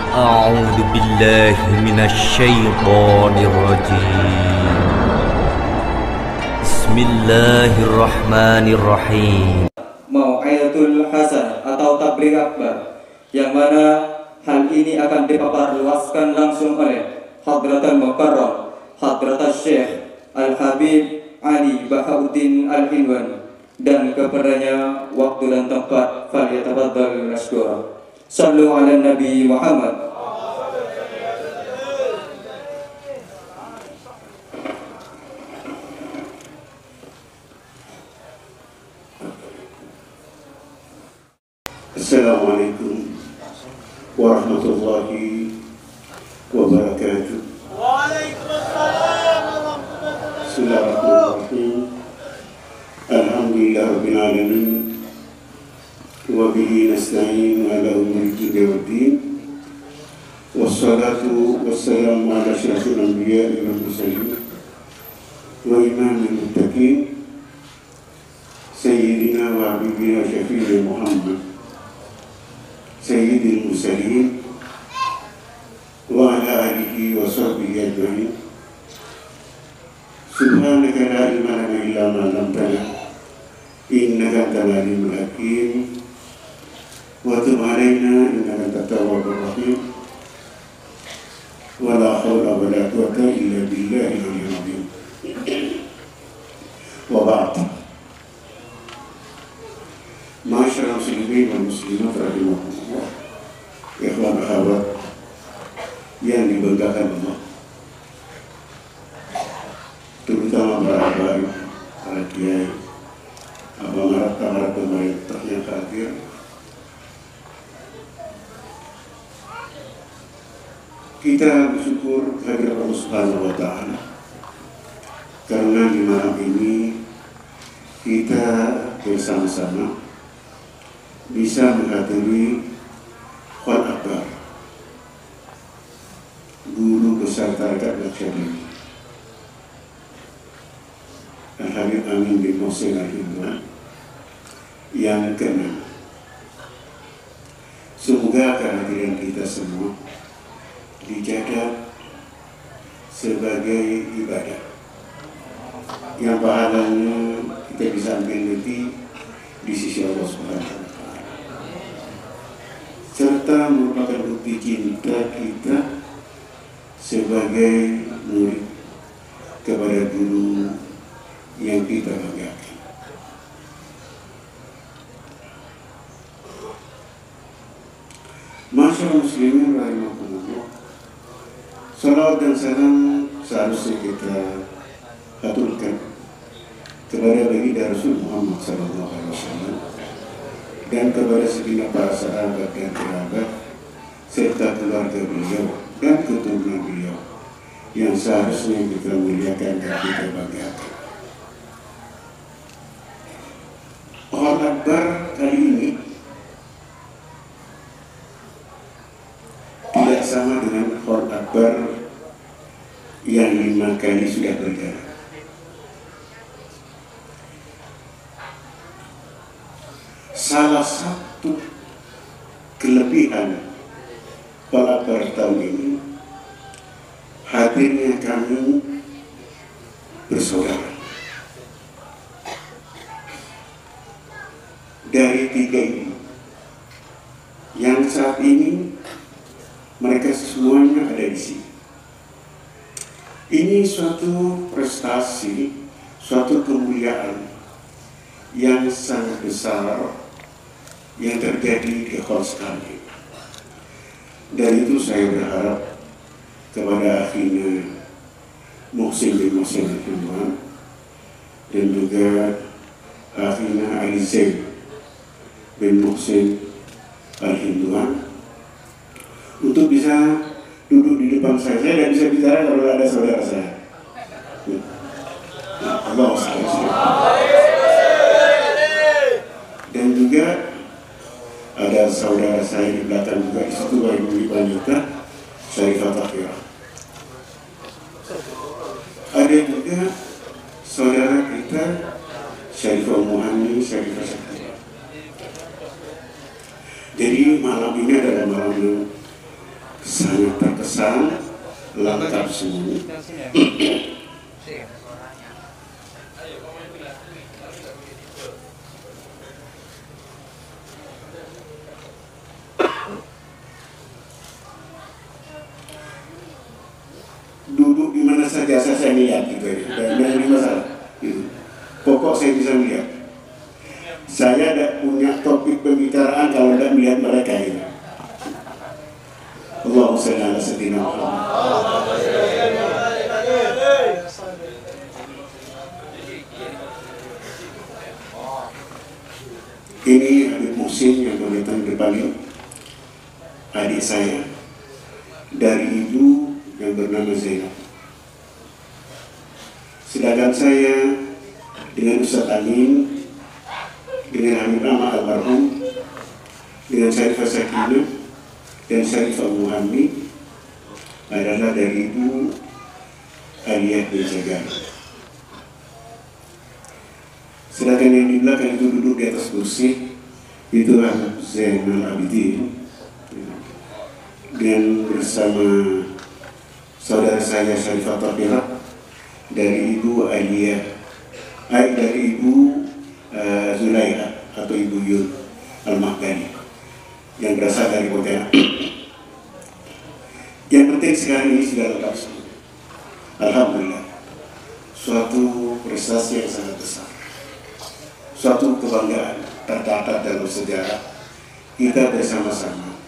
أعوذ بالله من الشيطان الرجيم. بسم الله الرحمن الرحيم. Mau'izatul Hasanah atau tabligh akbar, yang mana hal ini akan dipaparluaskan langsung oleh Hadratul Mukarram Hadratul Syekh Al-Habib Ali Bahauddin Al-Hinwan, dan kepadanya waktu dan tempat falyatafaddal mashkura. Sallu ala Nabi Muhammad. Assalamualaikum warahmatullahi wabarakatuh. Waalaikumsalam warahmatullahi wabarakatuh. Bismillahirrahmanirrahim. Alhamdulillahirabbil alamin. Wa bihi nasta'in ala umuri dunya waddin. Wassalatu wassalamu ala asyrafil anbiya'i wal mursalin wa imamil muttaqin sayyidina wa habibina syafi'i Muhammad Sayyidil Mursalin wa ala alihi wa sahbihi ajma'in. Subhanaka la ilma lana illa ma 'allamtana innaka antal alimul hakim wa tub 'alaina innaka antat tawwabur rahim. Wa la haula wa la quwwata illa billahil aliyyil azim. Wa ba'd. Masyarakat muslimin dan muslimat rahimahullah, ikhwan akhwat yang dibanggakan Allah, terutama para habaib, para kiai, para pemerintah yang hadir. Kita bersyukur kepada Allah Subhanahu wa Ta'ala karena di malam ini kita bersama-sama bisa menghadiri Khwan Akbar, guru besar tarekat Naqsyabandi Al-Habib Amin bin Muhsin Al-Hinwan yang ke-6. Semoga kehadiran kita semua dijaga sebagai ibadah yang pahalanya kita bisa ambil nanti di sisi Allah Subhanahu wa Ta'ala, serta merupakan bukti cinta kita sebagai murid kepada guru yang kita banggakan. Masyarakat muslimin rahimahullah, salawat dan salam seharusnya kita haturkan kepada baginda Rasul Muhammad SAW dan kepada segenap para sahabat dan kerabat serta keluarga beliau dan keturunan beliau yang seharusnya kita muliakan dan kita banggakan. Khwan Akbar kali ini tidak sama dengan Khwan Akbar yang 5 kali sudah berjalan. Salah satu kelebihan Khwan Akbar tahun ini hadirnya kami bersaudara dari 3 ini, yang saat ini mereka semuanya ada di sini. Ini suatu prestasi, suatu kemuliaan yang sangat besar yang terjadi di Khwan sekali. Dan itu saya berharap kepada akhirnya Muhsin bin Muhsin Al-Hinwan dan juga akhirnya Ali Zaid bin Muhsin Al-Hinwan untuk bisa duduk di depan saya dan bisa bicara kalau ada saudara saya. Allah dan juga ada saudara saya di belakang juga di situ, Ibu Wanita Syarifah Takhirah. Ada juga saudara kita Syarifah Muhammad Syarifah Syarifah. Jadi malam ini adalah malam sangat terkesan, lengkap semuanya. Duduk di mana saja saya lihat gitu ya, dan ada masalah. Gitu. Pokok saya bisa melihat. Saya tidak punya topik pembicaraan kalau tidak melihat mereka ini. Allahumma shalli ala sayyidina Muhammad. Ini Habib Muhsin yang datang di depan ini, adik saya dari ibu yang bernama Zainab. Sedangkan saya dengan Ustaz Amin, dengan Habib Ahmad almarhum, dengan Syarifah Sakinah dan Syarifah Muhammad adalah dari ibu Aliyah bin Zagar. Sedangkan yang di belakang itu duduk di atas kursi itu Habib Zainal Abidin dan bersama saudara saya Syarifah Tahirah dari ibu Aliyah, dari ibu Zulaiha atau ibu Yul Al-Mahgani yang berasal dari Pontianak. Yang penting sekarang ini sudah lengkap semua. Alhamdulillah, suatu prestasi yang sangat besar, suatu kebanggaan tercatat dalam sejarah kita bersama-sama.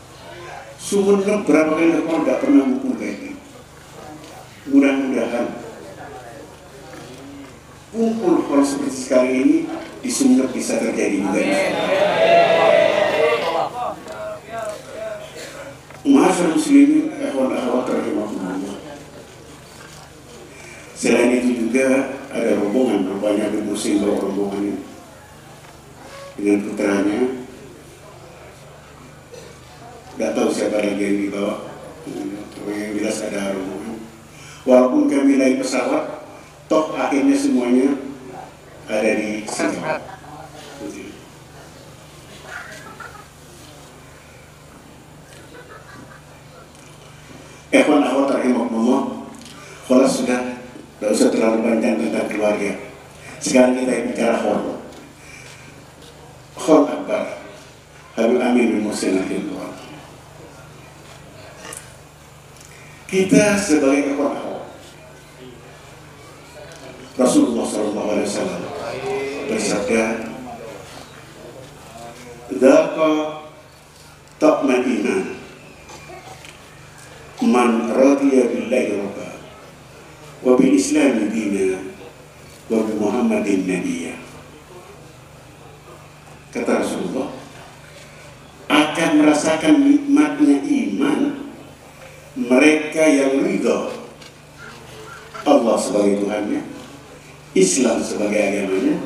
Sumeneb berapa kali rekor tidak pernah mengukur kayak ini. Mudah-mudahan kumpul hal seperti sekarang ini di Sumeneb bisa terjadi juga. Masyarakat muslimin ikhwan akhwat rahimakumullah. Selain itu juga ada rombongan, rupanya Habib Muhsin bawa rombongan ini dengan putranya. Tidak tahu siapa lagi yang dibawa, yang jelas ada rombongan. Walaupun kami naik pesawat, toh akhirnya semuanya ada di sini. Ikhwan akhwat rahimakumullah, kalau sudah tidak usah terlalu panjang tentang keluarga. Sekarang kita bicara khol. Khol akbar Habib Amin bin Muhsin al-Hindwar. Kita sebagai ikhwan akhwat, Rasulullah SAW bersabda, "Dzaqa ta'man iman man radiya billahi rabba wa bil islam dina wa bi Muhammadin nabiyya." Kata Rasulullah, akan merasakan nikmatnya iman mereka yang ridha Allah sebagai Tuhannya, Islam sebagai agamanya,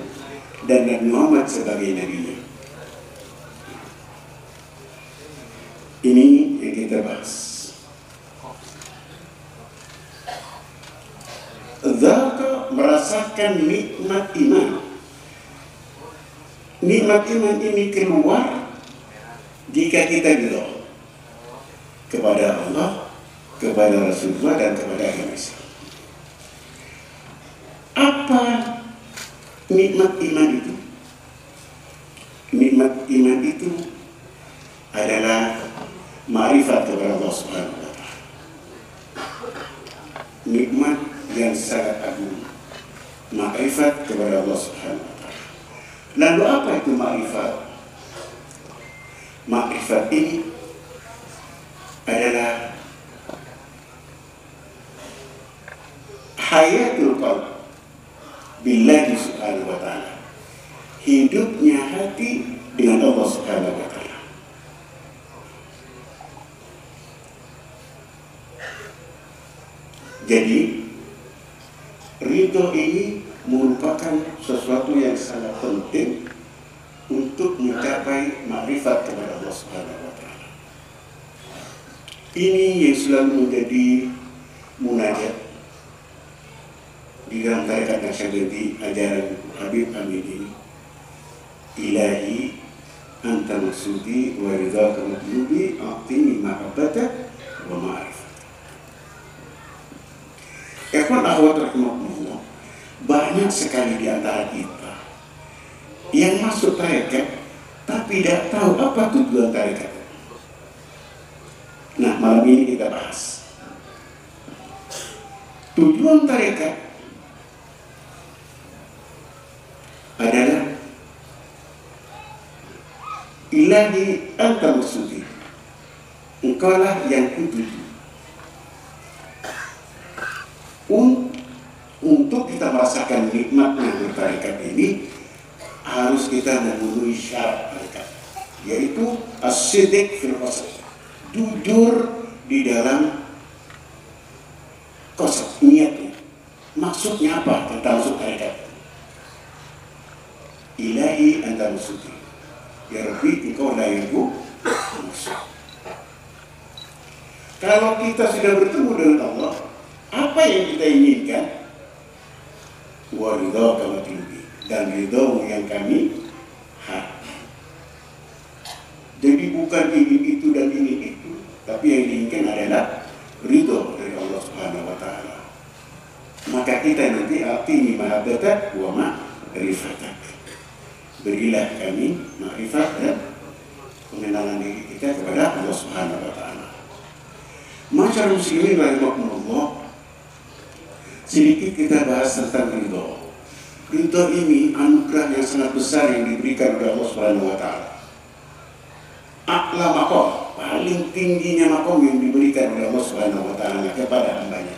dan Nabi Muhammad sebagai nabinya. Ini yang kita bahas. Dzaka merasakan nikmat iman. Nikmat iman ini keluar jika kita ridha kepada Allah, kepada Rasulullah, dan kepada agama Islam. Apa nikmat iman itu? Nikmat iman itu adalah ma'rifat kepada Allah Subhanahu wa Ta'ala. Nikmat yang sangat agung, ma'rifat kepada Allah Subhanahu wa Ta'ala. Lalu apa itu ma'rifat? Ma'rifat ini adalah hayatul qalb billahi subhanahu wa ta'ala, hidupnya hati dengan Allah Subhanahu wa Ta'ala. Jadi ridho ini merupakan sesuatu yang sangat penting untuk mencapai makrifat kepada Allah Subhanahu wa Ta'ala. Ini yang selalu menjadi munajat di dalam tarekat Naqsyabandi, ajaran Habib Amin ini. Ilahi anta maksudi wa ridhaka matlubi a'tini mahabbatak wa ma'rifah. Ikhwan akhwat rahimakumullah, banyak sekali di antara kita yang masuk tarekat tapi tidak tahu apa tujuan tarekat. Nah, malam ini kita bahas tujuan tarekat adalah ilahi anta maksudi, engkaulah yang kutuju. Untuk kita merasakan nikmatnya bertarekat ini, harus kita memenuhi syarat tarekat, yaitu as-sidq fil qasd, jujur di dalam qasd, niatnya. Maksudnya apa tentang masuk tarekat? Ilahi anta maksudi, ya Rabbi engkau la yabu maksud. Kalau kita sudah bertemu dengan Allah, apa yang kita inginkan? Wa ridha kama tinggi, dan ridhamu yang kami harap. Jadi bukan ingin itu dan ingin itu, tapi yang diinginkan adalah ridha dari Allah Subhanahu wa Ta'ala. Maka kita nanti atini mahabbatak wa ma'rifatak, berilah kami ma'rifat dan pengenalan diri kita kepada Allah Subhanahu wa Ta'ala. Masyarakat muslimin rahimakumullah, sedikit kita bahas tentang ridho. Ridho ini anugerah yang sangat besar yang diberikan oleh Allah Subhanahu wa Ta'ala. A'la maqam, paling tingginya maqam yang diberikan oleh Allah Subhanahu wa Ta'ala kepada hambanya.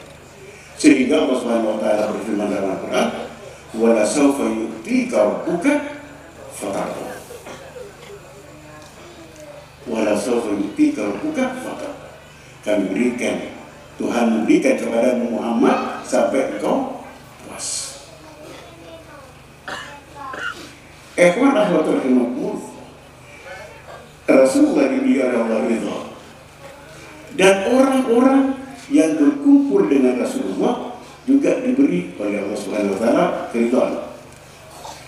Sehingga Allah Subhanahu wa Ta'ala berfirman dalam Al-Quran, wa la sawfa yu'tika rabbuka fatarda. Wa la sawfa yu'tika rabbuka fatarda. Kami berikan, Tuhan memberikan kepada Muhammad sampai engkau puas. Ikhwan akhwatul rahimakumullah, Rasulullah diberi Allah ridha, dan orang-orang yang berkumpul dengan Rasulullah juga diberi oleh Allah Subhanahu wa Ta'ala keridhaan.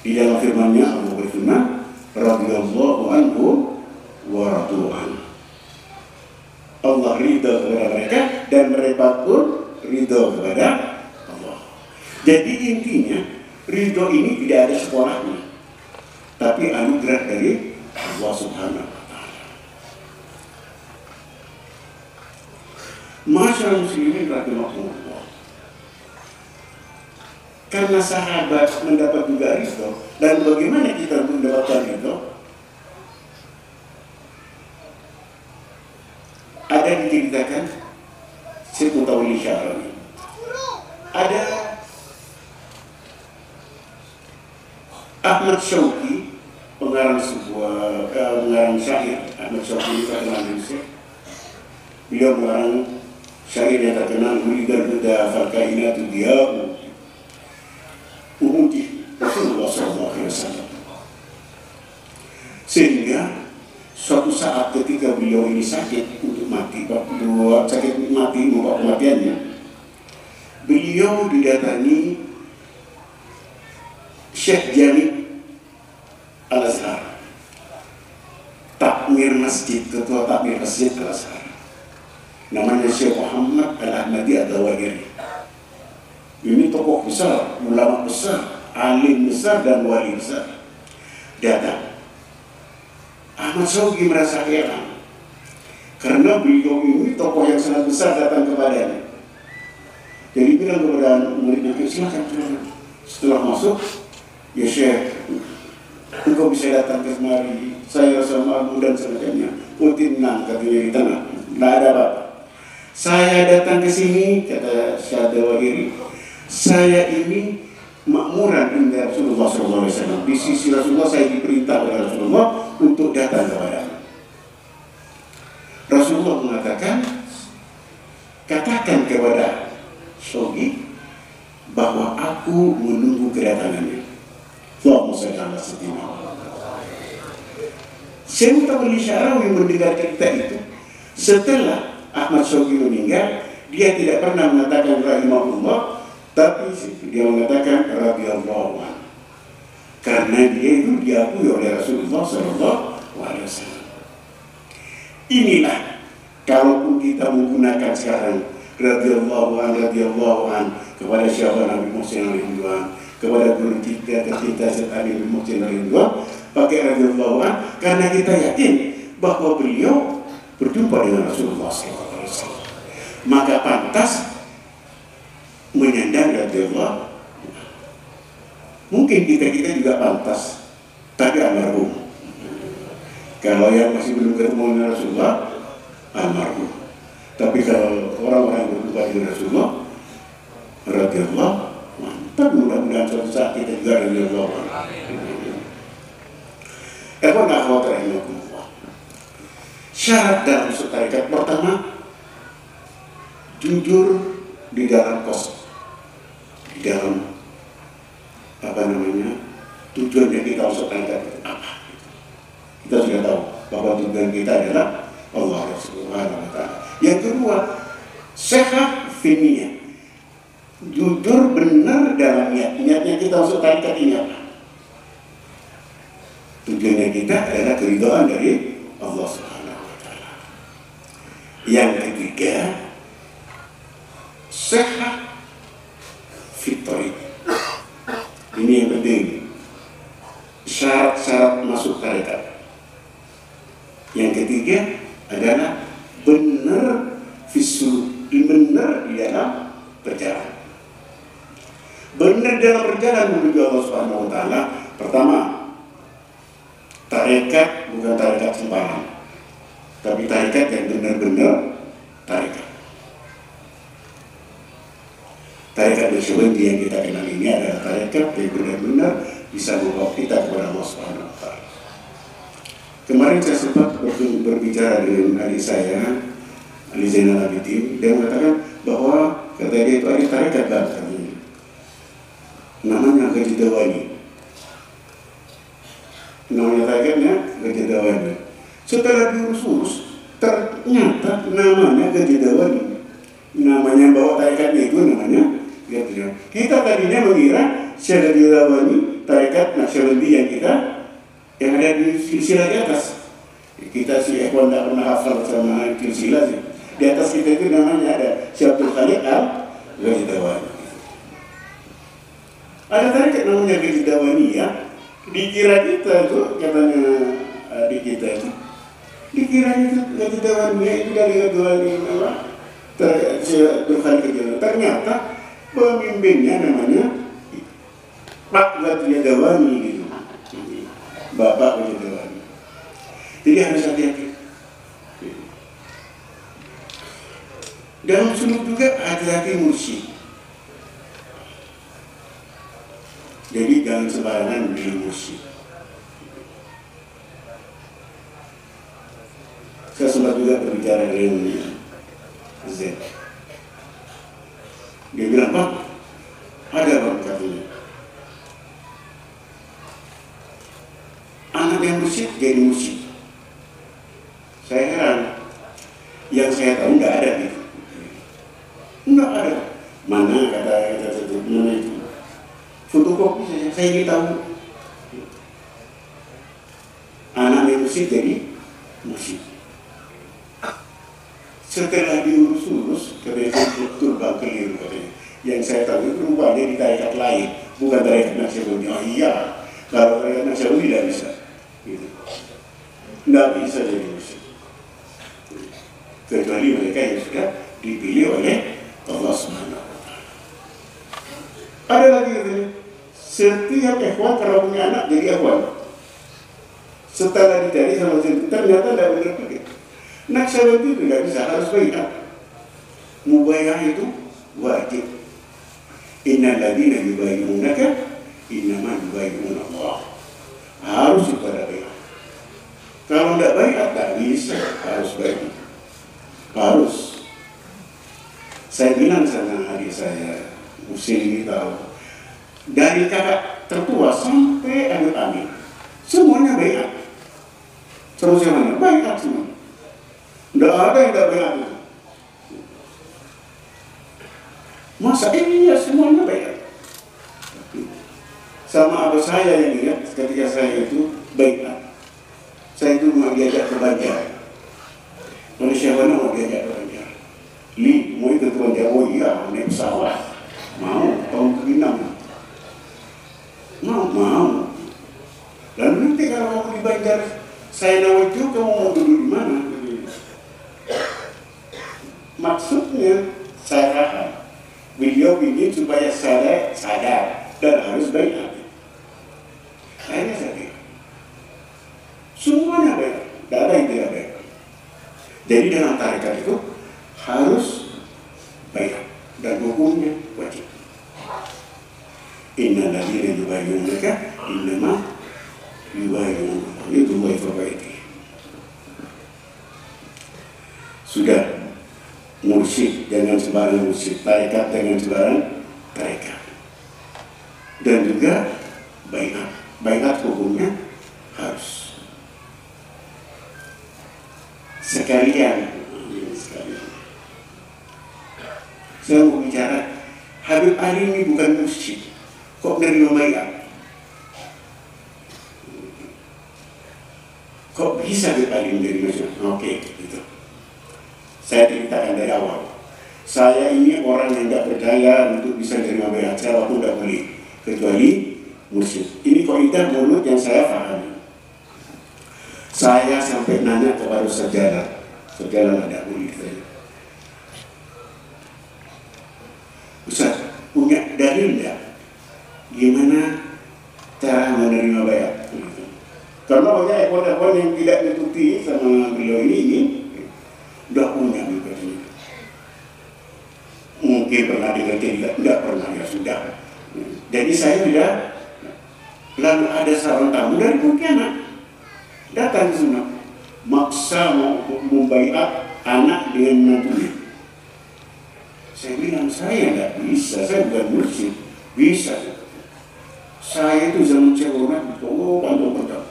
Di dalam firman-Nya Allah berfirman, radhiyallahu anhu wa radu anhu. Allah ridha kepada mereka dan mereka pun ridha kepada Allah. Jadi intinya ridha ini tidak ada sekolahnya, tapi anugerah dari Allah Subhanahu wa Ta'ala. Masyaallah muslimin rahimakumullah, karena sahabat mendapat juga ridha, dan bagaimana kita mendapatkan ridha? Ada diceritakan Syekh Mutawalli Sya'rawi, ada Ahmad Syauqi, pengarang sebuah pengarang syair. Ahmad Syauqi itu terkenal di Indonesia. Beliau mengarang syair yang terkenal, Mulidal Huda Falkainatu Diya'u Umudi Rasulullah SAW. Sehingga suatu saat ketika beliau ini sakit untuk mati, sakit mati, membawa kematiannya, beliau didatangi Syekh Jamil Al-Azhar, takmir masjid, ketua takmir masjid Al-Azhar, namanya Syekh Muhammad Al-Ahmadi Ad-Dawahiri. Ini tokoh besar, ulama besar, alim besar dan wali besar. Datang. Ahmad Syauqi merasa heran karena beliau ini tokoh yang sangat besar datang kepadanya. Jadi bilang kepada muridnya, silakan. Setelah masuk, ya Syekh, engkau bisa datang ke kemari, saya rasa malu dan sebagainya. Tenang, katanya di tengah, tidak ada apa-apa. Saya datang ke sini, kata Syekh Dawahiri, saya ini makmuran indah Rasulullah SAW. Di sisi Rasulullah saya diperintah oleh Rasulullah untuk datang kepada Rasulullah. Mengatakan, katakan kepada Syauqi bahwa aku menunggu kedatangannya. Allahumma shalli ala sayyidina. Syekh Mutawalli Sya'rawi mendengar cerita itu. Setelah Ahmad Syauqi meninggal, dia tidak pernah mengatakan rahimahullah, tapi dia mengatakan radhiyallahu anhu, karena dia itu diakui oleh Rasulullah SAW. Inilah Kalaupun kita menggunakan sekarang radhiyallahu an kepada siapa Nabi Muhammad radhiyallahu kepada guru kita tercinta serta Nabi Muhammad radhiyallahu pakai radhiyallahu an karena kita yakin bahwa beliau berjumpa dengan Rasulullah SAW. Maka pantas menyandang radhiyallahu. Mungkin kita juga pantas, tapi almarhum. Kalau yang masih belum ketemu dengan Rasulullah, almarhum. Tapi kalau orang-orang yang berjumpa dengan Rasulullah, radhiyallahu, mantap, mudah-mudahan suatu saat kita juga radhiyallahu. Syarat dalam masuk tarekat pertama, jujur di dalam di dalam tujuannya kita masuk tarekat itu apa? Kita sudah tahu bahwa tujuan kita adalah Allah Subhanahu wa Ta'ala. Yang kedua, sehat finiyah, jujur benar dalam niatnya kita masuk tarekat ini apa? Tujuannya kita adalah keridhaan dari Allah Subhanahu wa Ta'ala. Yang ketiga, sehat fitri. Ini yang penting. Syarat-syarat masuk tarekat. Yang ketiga adalah benar benar di dalam perjalanan. Benar dalam perjalanan menuju Allah Subhanahu wa Ta'ala. Pertama, tarekat bukan tarekat sembarang, tapi tarekat yang benar-benar tarekat. Tarekat Nasyabandi yang kita kenal ini adalah tarekat yang benar-benar bisa membawa kita kepada Allah Subhanahu wa Ta'ala. Kemarin saya sempat berbicara dengan adik saya, Ali Zainal Abidin. Dia mengatakan bahwa kata dia itu ada tarekat baru, namanya Gajidawani. Namanya tarekatnya Gajidawani. Setelah diurus-urus, ternyata namanya Gajidawani. Namanya bawa tarekatnya itu namanya Gajidawani. Kita tadinya mengira Syekh Gajidawani tarekat Nasyabandi yang ada di silsilah di atas. Kita si Ikhwan tidak pernah hafal sama silsilah sih. Di atas kita itu namanya ada Syekh Abdul Khaliq Al-Gajidawani. Ada tarekat namanya Gajidawani ya. Dikira kita itu katanya adik kita itu. Dikira itu Gajidawani itu dari Gajidawani apa? Syekh Abdul Khaliq Al-Gajidawani. Ternyata pemimpinnya namanya Pak Gajidawani gitu. Bapak Gajidawani. Jadi harus hati-hati. Dalam suluk juga hati-hati mursyid. Jadi jangan sembarangan menjadi mursyid. Saya sempat juga berbicara dengan Z. Dia bilang, Pak, ada Pak katanya. Anak yang mursyid jadi mursyid. Saya heran. Yang saya tahu nggak ada gitu. Nggak ada. Mana kata mana itu? Fotokopi saja. Saya ingin tahu. Anak yang mursyid jadi mursyid. Setelah diurus-urus, katanya betul bang keliru katanya. Yang saya tahu itu rupanya di tarekat lain, bukan tarekat Nasyabandi. Oh iya, kalau tarekat Nasyabandi tidak bisa. Gitu. Nggak bisa jadi mursyid. Kecuali mereka yang sudah dipilih oleh Allah Subhanahu wa Ta'ala. Ada lagi katanya, setiap ikhwan kalau punya anak jadi ikhwan. Setelah dicari sama ternyata tidak benar begitu. Naksabandi itu tidak bisa, harus baiat. Mubayyah itu wajib. Innal ladzina yubayyunaka innama yubayyuna Allah. Harus kepada baiat. Kalau tidak baiat tak bisa, harus baiat. Harus. Saya bilang sama adik saya, Muslim ini tahu, dari kakak tertua sampai anak kami, semuanya baiat. Terus yang mana? Baiat semua. Tidak ada yang tidak baiat. Masa iya semuanya baiat. Sama abah saya yang ingat ketika saya itu baiat. Saya itu mau diajak ke Banjar. Manusia mana mau diajak Maksudnya saya paham. Beliau ingin supaya saya sadar dan harus baik. Akhirnya saya baik. Semuanya baik, tidak ada yang tidak baik. Jadi dalam tarekat itu harus baik dan hukumnya wajib. Inna ladhina yubayyunaka innama yubayyunaka itu baik. Sudah mursyid dengan sembarang mursyid, tarekat dengan sembarang tarekat. Dan juga baiat hukumnya harus sekalian. Saya mau bicara, Habib Ali ini bukan mursyid, kok nerima baiat? Kok bisa Habib Ali menerima baiat? Oke, gitu. Saya ceritakan dari awal. Saya ini orang yang tidak percaya untuk bisa menerima baiat. Saya waktu tidak boleh, kecuali mursyid. Ini kaidah mulut yang saya pahami. Saya sampai nanya kepada sejarah ada boleh saya. Ustaz, punya dalil tidak? Gimana cara menerima baiat? Karena banyak ekor-ekor yang tidak ditutupi sama beliau ini udah punya juga. Mungkin pernah dengar tidak pernah, ya sudah. Jadi saya tidak. Lalu ada seorang tamu dari Pontianak datang ke sana, maksa mau membaiat anak dengan menantunya. Saya bilang saya tidak bisa, saya bukan mursyid. Bisa. Saya itu zaman Cewona, pandang.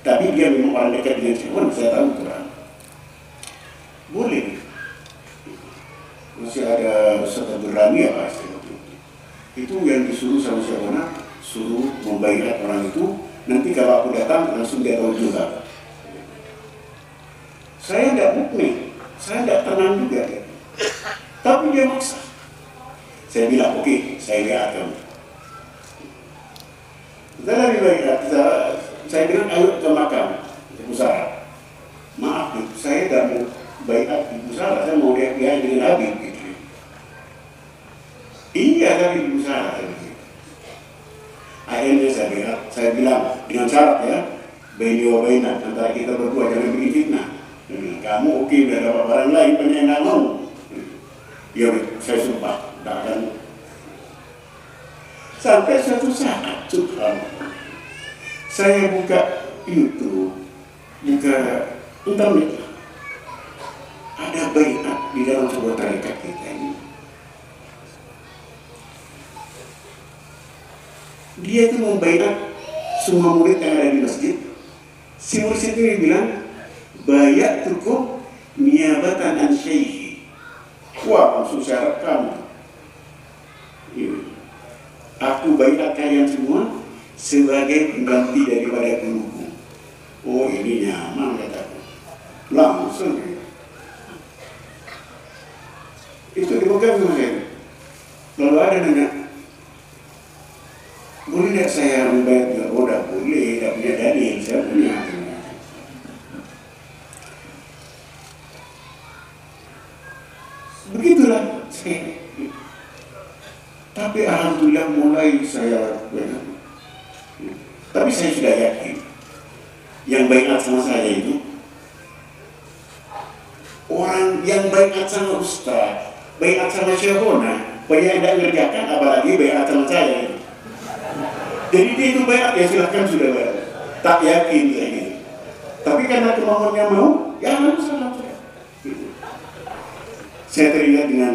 Tapi dia memang orang dekat dengan Cewona, saya tahu Quran. Boleh. Masih ada Ustaz Berani apa itu yang disuruh sama Cewona, suruh membaiat orang itu. Nanti kalau aku datang langsung dia tahu juga. Saya tidak mukmin, saya tidak tenang juga. Tapi dia maksa. Saya bilang oke, saya lihat kamu. Kita lebih baik. Saya bilang ayo ke makam Ibu Sarah. Maaf, saya tidak mau baiat Ibu Sarah, saya mau lihat dia dengan Habib. Gitu. Iya dari Ibu Sarah. Akhirnya saya bilang dengan syarat ya, baini wa baina, antara kita berdua jangan bikin fitnah. Kamu oke, udah dapat barang lain, banyak yang nggak mau. Ya saya sumpah, tidak akan. Sampai suatu saat, subhanallah, saya buka YouTube, buka internet, ada baiat di dalam sebuah tarekat kita ini. Dia itu membaiat semua murid yang ada di masjid. Si murid itu bilang, bayat tukum niabatan an syaihi. Wah, langsung syarat kamu. Aku baiat kalian semua sebagai pengganti daripada guruku. Oh, ini nyaman kataku. Langsung. Itu dipegang sama saya. Lalu ada nanya, boleh tidak saya membayar? Oh, tidak boleh, tidak punya dalil, saya punya. Begitulah saya. Tapi alhamdulillah mulai saya benar. Tapi saya sudah yakin yang baiat sama saya itu orang yang baiat sama ustaz, baiat sama syekhona, banyak yang tidak mengerjakan, apalagi baiat sama saya itu. Jadi dia itu baiat, ya silahkan sudah baiat. Tak yakin saya gitu. Tapi karena kemauannya mau, ya harus salah. Saya teringat dengan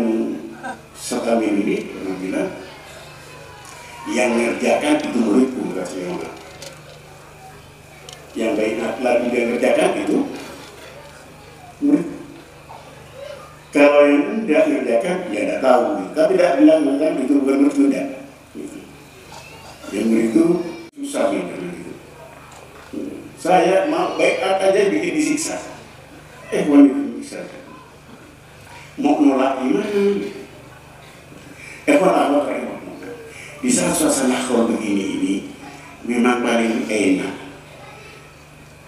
Satamin ini pernah bilang, yang mengerjakan itu muridku, katanya. Yang baiat lagi dia mengerjakan itu murid. Kalau yang tidak mengerjakan, ya tidak tahu. Tapi tidak bilang itu bukan murid tidak. Yang itu susah gitu. Saya mau baiat aja bikin disiksa. Bukan bisa. Mau nolak gimana? Apa di saat suasana khol begini ini memang paling enak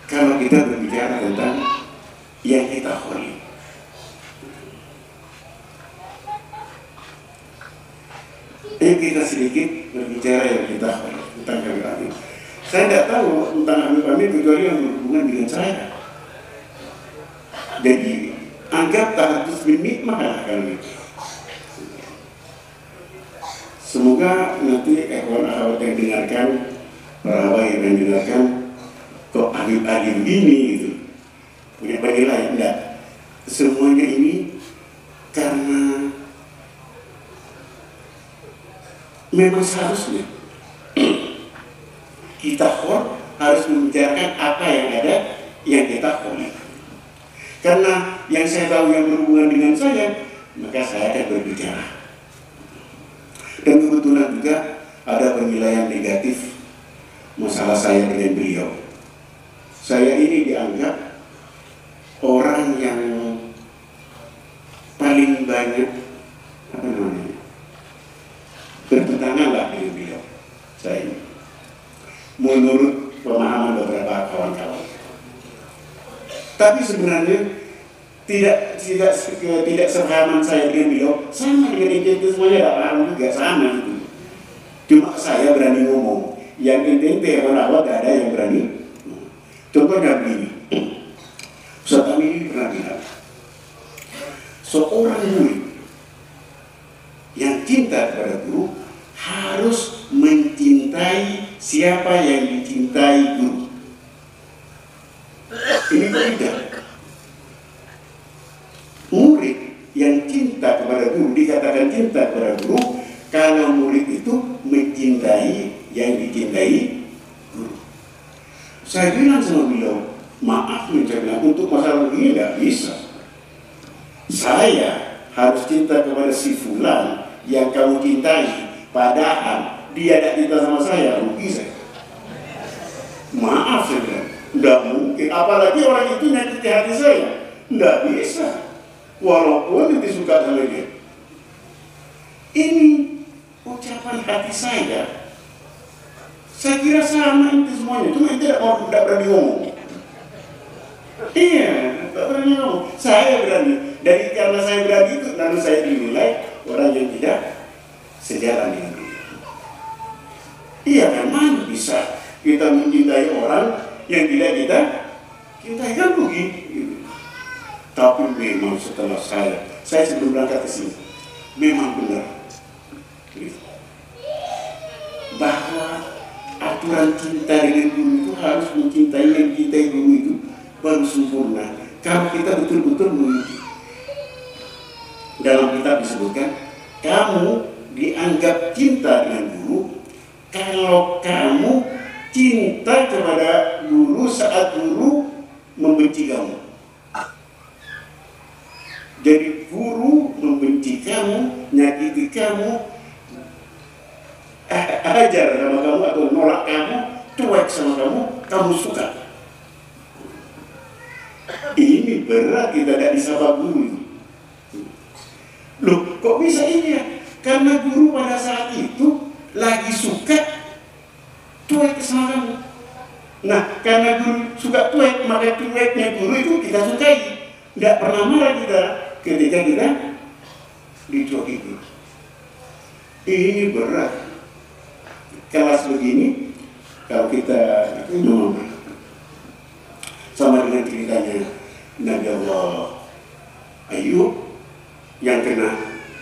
kalau kita berbicara tentang yang kita kholi. Ayo kita sedikit berbicara yang kita tentang Habib Amin. Saya tidak tahu tentang Habib Amin kecuali yang berhubungan dengan saya. Jadi anggap tahadus bin nikmah lah kali. Semoga nanti ikhwan akhwat yang dengarkan, para habaib yang dengarkan, kok Habib ini gitu punya penilaian. Enggak, semuanya ini karena memang seharusnya kita harus membicarakan apa yang ada yang kita punya. Karena yang saya tahu yang berhubungan dengan saya, maka saya akan berbicara. Dan kebetulan juga ada penilaian negatif masalah saya dengan beliau. Saya ini dianggap orang yang paling banyak bertentangan lah dengan beliau. Saya ini, menurut pemahaman beberapa kawan-kawan. Tapi sebenarnya tidak sepahaman saya dengan beliau sama dengan itu semuanya tidak paham juga sama itu. Cuma saya berani ngomong, yang ente orang tidak ada yang berani. Contohnya begini, Ustaz Amin pernah bilang, seorang murid yang cinta kepada guru harus mencintai siapa yang dicintai guru. Ini berbeda. Murid yang cinta kepada guru dikatakan cinta kepada guru kalau murid itu mencintai yang dicintai guru. Saya bilang sama beliau, maaf menceritakan untuk masalah ini nggak bisa. Saya harus cinta kepada si fulan yang kamu cintai, padahal dia tidak cinta sama saya, rugi saya. Maaf saya bilang, tidak mungkin. Apalagi orang itu nyakiti hati saya, tidak bisa. Walaupun itu suka sama dia. Ini ucapan hati saya. Saya kira sama itu semuanya, cuma itu tidak berani ngomong. Iya, tidak berani ngomong. Saya berani. Dari karena saya berani itu, lalu saya dinilai orang yang tidak sejalan dengan dia. Iya kan, mana bisa kita mencintai orang yang tidak kita cintai, kan rugi. Tapi memang setelah saya sebelum berangkat ke sini, memang benar bahwa aturan cinta dengan guru itu harus mencintai yang dicintai guru itu baru sempurna. Kalau kita betul-betul mengikuti. Dalam kitab disebutkan, kamu dianggap cinta dengan guru kalau kamu cinta kepada guru saat guru membenci kamu. Jadi guru membenci kamu, nyakiti kamu, ajar sama kamu atau nolak kamu, cuek sama kamu suka. Ini berat, kita tidak disapa guru. Loh, kok bisa ini ya? Karena guru pada saat itu lagi suka cuek sama kamu. Nah, karena guru suka cuek, maka cueknya guru itu kita sukai. Tidak pernah marah kita ketika kita dicuek itu. Ini berat. Kelas begini, kalau kita sama dengan ceritanya Nabi Allah Ayub yang kena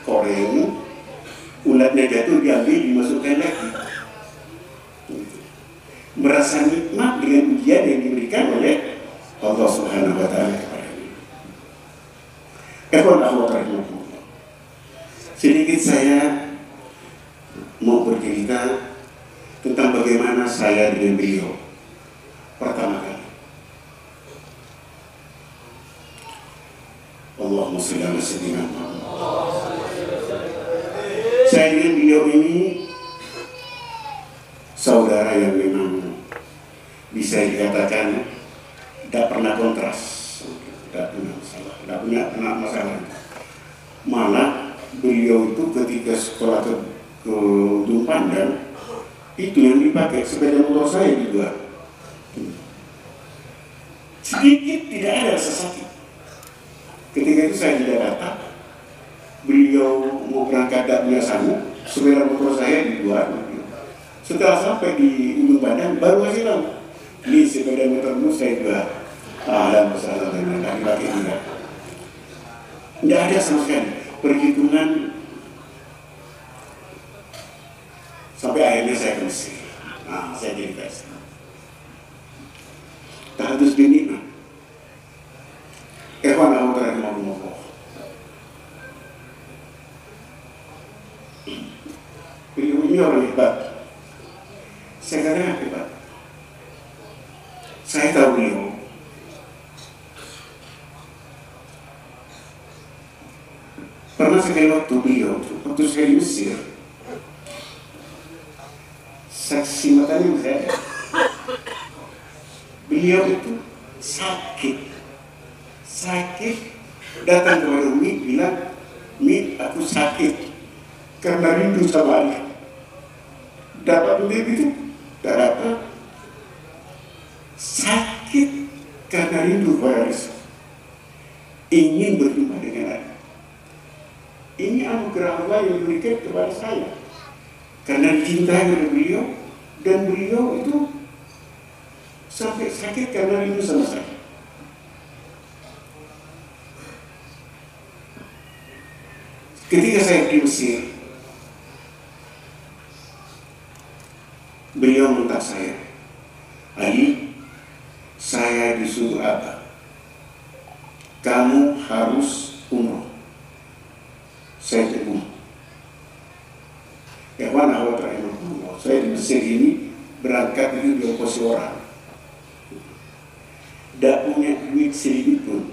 koreng, ulatnya jatuh, diambil, dimasukkan lagi. Merasa nikmat dengan ujian yang diberikan oleh Allah Subhanahu wa Ta'ala kepada dia. Sedikit saya mau bercerita tentang bagaimana saya dengan beliau pertama kali. Allahumma sholli ala sayyidina Muhammad. Saya dengan beliau ini saudara yang memang bisa dikatakan tidak pernah kontras, tidak pernah masalah. Malah beliau itu ketika sekolah ke Ujung Pandang, itu yang dipakai sepeda motor saya juga. Sedikit tidak ada rasa sakit. Ketika itu saya di Jakarta, beliau mau berangkat, tidak punya sanggup, sepeda motor saya dibuat. Setelah sampai di ujung badan baru kasih tahu, ini sepeda motormu saya jual. Ada masalah dengan laki-laki enggak? Tidak ada sama sekali perhitungan. Sampai akhirnya saya ke Mesir. Nah, saya jadi kasih. Tahatus bini, Evan aku terakhir mau ngomong. Beliau ini orang hebat. Saya katakan hebat. Saya tahu beliau. Pernah sekali waktu beliau, waktu saya di Mesir, saksi matanya saya. Beliau itu sakit, datang kepada Umi bilang, Mi, aku sakit karena rindu sama Ali. Dapat duit itu, tak dapat. Sakit karena rindu kepada Ali. Ingin berjumpa dengan Ali. Ini anugerah Allah yang diberikan kepada saya karena dicintai oleh beliau, dan beliau itu sampai sakit karena rindu sama saya. Ketika saya di Mesir, beliau minta saya, Ali, saya disuruh Abah, kamu harus umroh. Saya di rumah. Ya mana awal terakhir umroh. Saya di Mesir ini berangkat itu diongkosi orang. Tidak punya duit sedikit pun.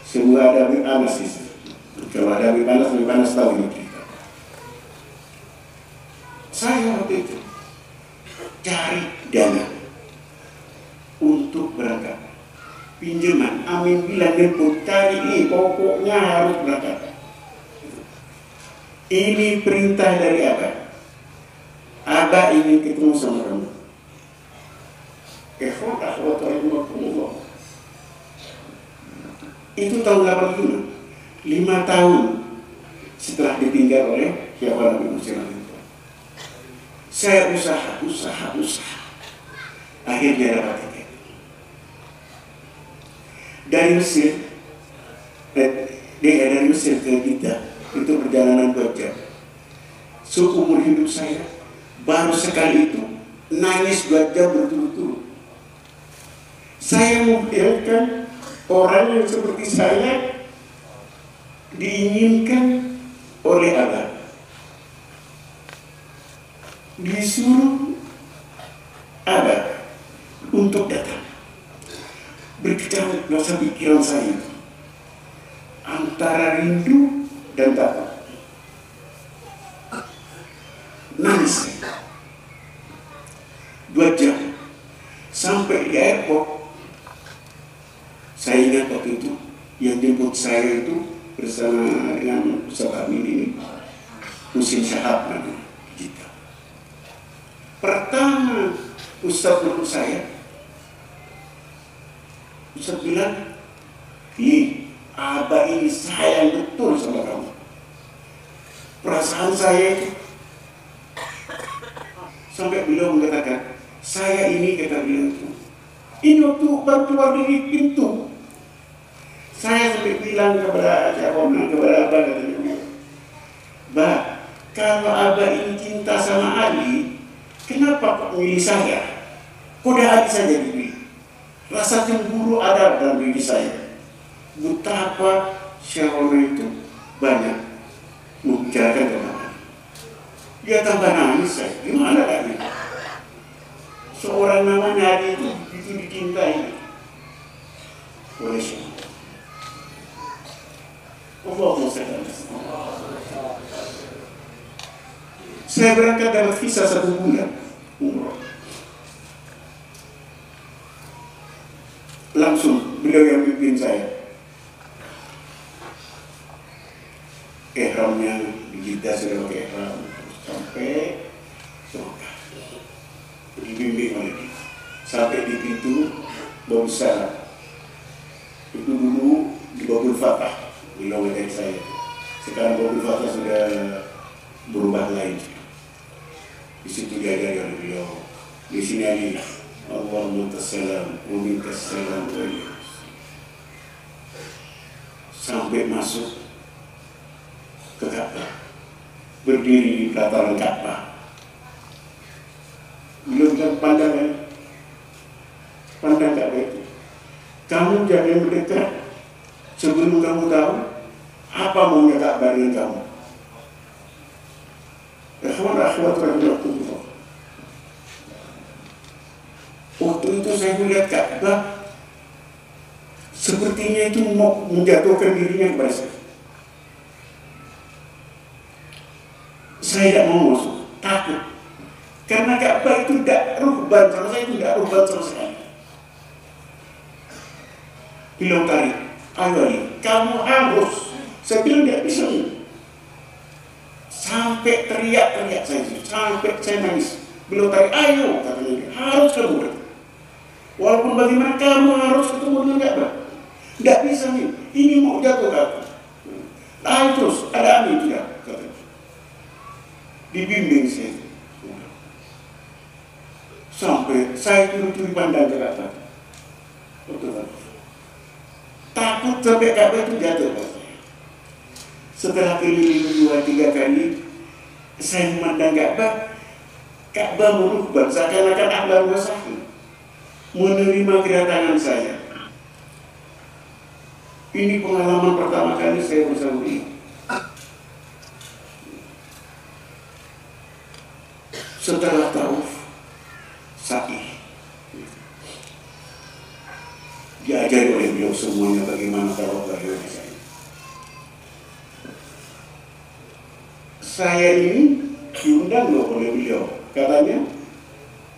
Semua ada duit Anas itu. Kalau ada duit Anas tahu ini kita. Saya waktu itu cari dana untuk berangkat. Pinjaman, Amin bilang jemput, cari ini, pokoknya harus berangkat. Ini perintah dari Abah. Abah ingin ketemu sama kamu. Itu tahun 85, 5 tahun setelah ditinggal oleh Syekh bin Musir. Saya usaha. Akhirnya dapat tiket. Dari Mesir ke kita itu perjalanan 2 jam. Seumur hidup saya baru sekali itu nangis 2 jam berturut-turut. Saya membayangkan orang yang seperti saya diinginkan oleh Allah, disuruh Allah untuk datang. Berkecamuk dosa pikiran saya antara rindu dan takut. Nangis 2 jam sampai di airport. Saya ingat waktu itu yang jemput saya itu bersama dengan Ustaz Amin ini, Musim Syahab namanya kita. Pertama Ustaz menurut saya, Ustaz bilang, Abah ini sayang betul sama kamu. Perasaan saya itu, sampai beliau mengatakan, saya ini, kata beliau itu, ini waktu baru keluar dari pintu, saya sampai bilang kepada kepada Abah, katanya, Bah, kalau Abah ini cinta sama Ali, kenapa kok milih saya? Kok Ali saja dipilih? Rasa cemburu ada dalam diri saya. Betapa Syahona itu banyak membicarakan tentang Ali. Dia tambah nangis saya. Gimana lagi? Seorang namanya Ali itu dicintai oleh Syahona. Allahumma salli ala Muhammad. Saya berangkat dapat visa 1 bulan umroh. Langsung beliau yang pimpin saya. Ihramnya di Jeddah sudah pakai ihram sampai Mekah. Dibimbing oleh dia. Sampai di pintu Babul Salam. Itu dulu di Babul Fatah. Beliau dari saya. Sekarang Babul Fatah sudah berubah lain. Di situ diajari oleh beliau. Di sini ada Allahumma tassalam wa minkas salam sampai masuk ke Ka'bah, berdiri di pelataran Ka'bah. Beliau bilang pandang Ka'bah itu. Kamu jangan mendekat sebelum kamu tahu apa maunya Ka'bah dengan kamu. Akhwat rahimahullah. Waktu itu saya melihat Ka'bah sepertinya itu mau menjatuhkan dirinya kepada saya. Saya tidak mau masuk, takut. Karena Ka'bah itu tidak ruhban sama saya, itu tidak ruhban sama sekali. Beliau tarik, ayo Ali, kamu harus. Saya bilang tidak bisa. Sampai teriak-teriak saya, sampai saya nangis. Beliau tarik, ayo, katanya dia, harus kamu berarti. Walaupun bagaimana kamu harus ketemu dengan Ka'bah. Tidak bisa nih, ini mau jatuh Ka'bah. Ayo terus, ada amin tidak, katanya. Dibimbing saya. Sampai saya curi-curi pandang ke Ka'bah. Takut sampai Ka'bah itu jatuh. Setelah keliling 2-3 kali, saya memandang Ka'bah merubah, seakan-akan ahlan wa sahlan menerima kedatangan saya. Ini pengalaman pertama kali saya bersama beliau. Setelah tauf, sa'i diajari oleh beliau semuanya bagaimana tawaf beliau di sana. Saya ini diundang loh oleh beliau, katanya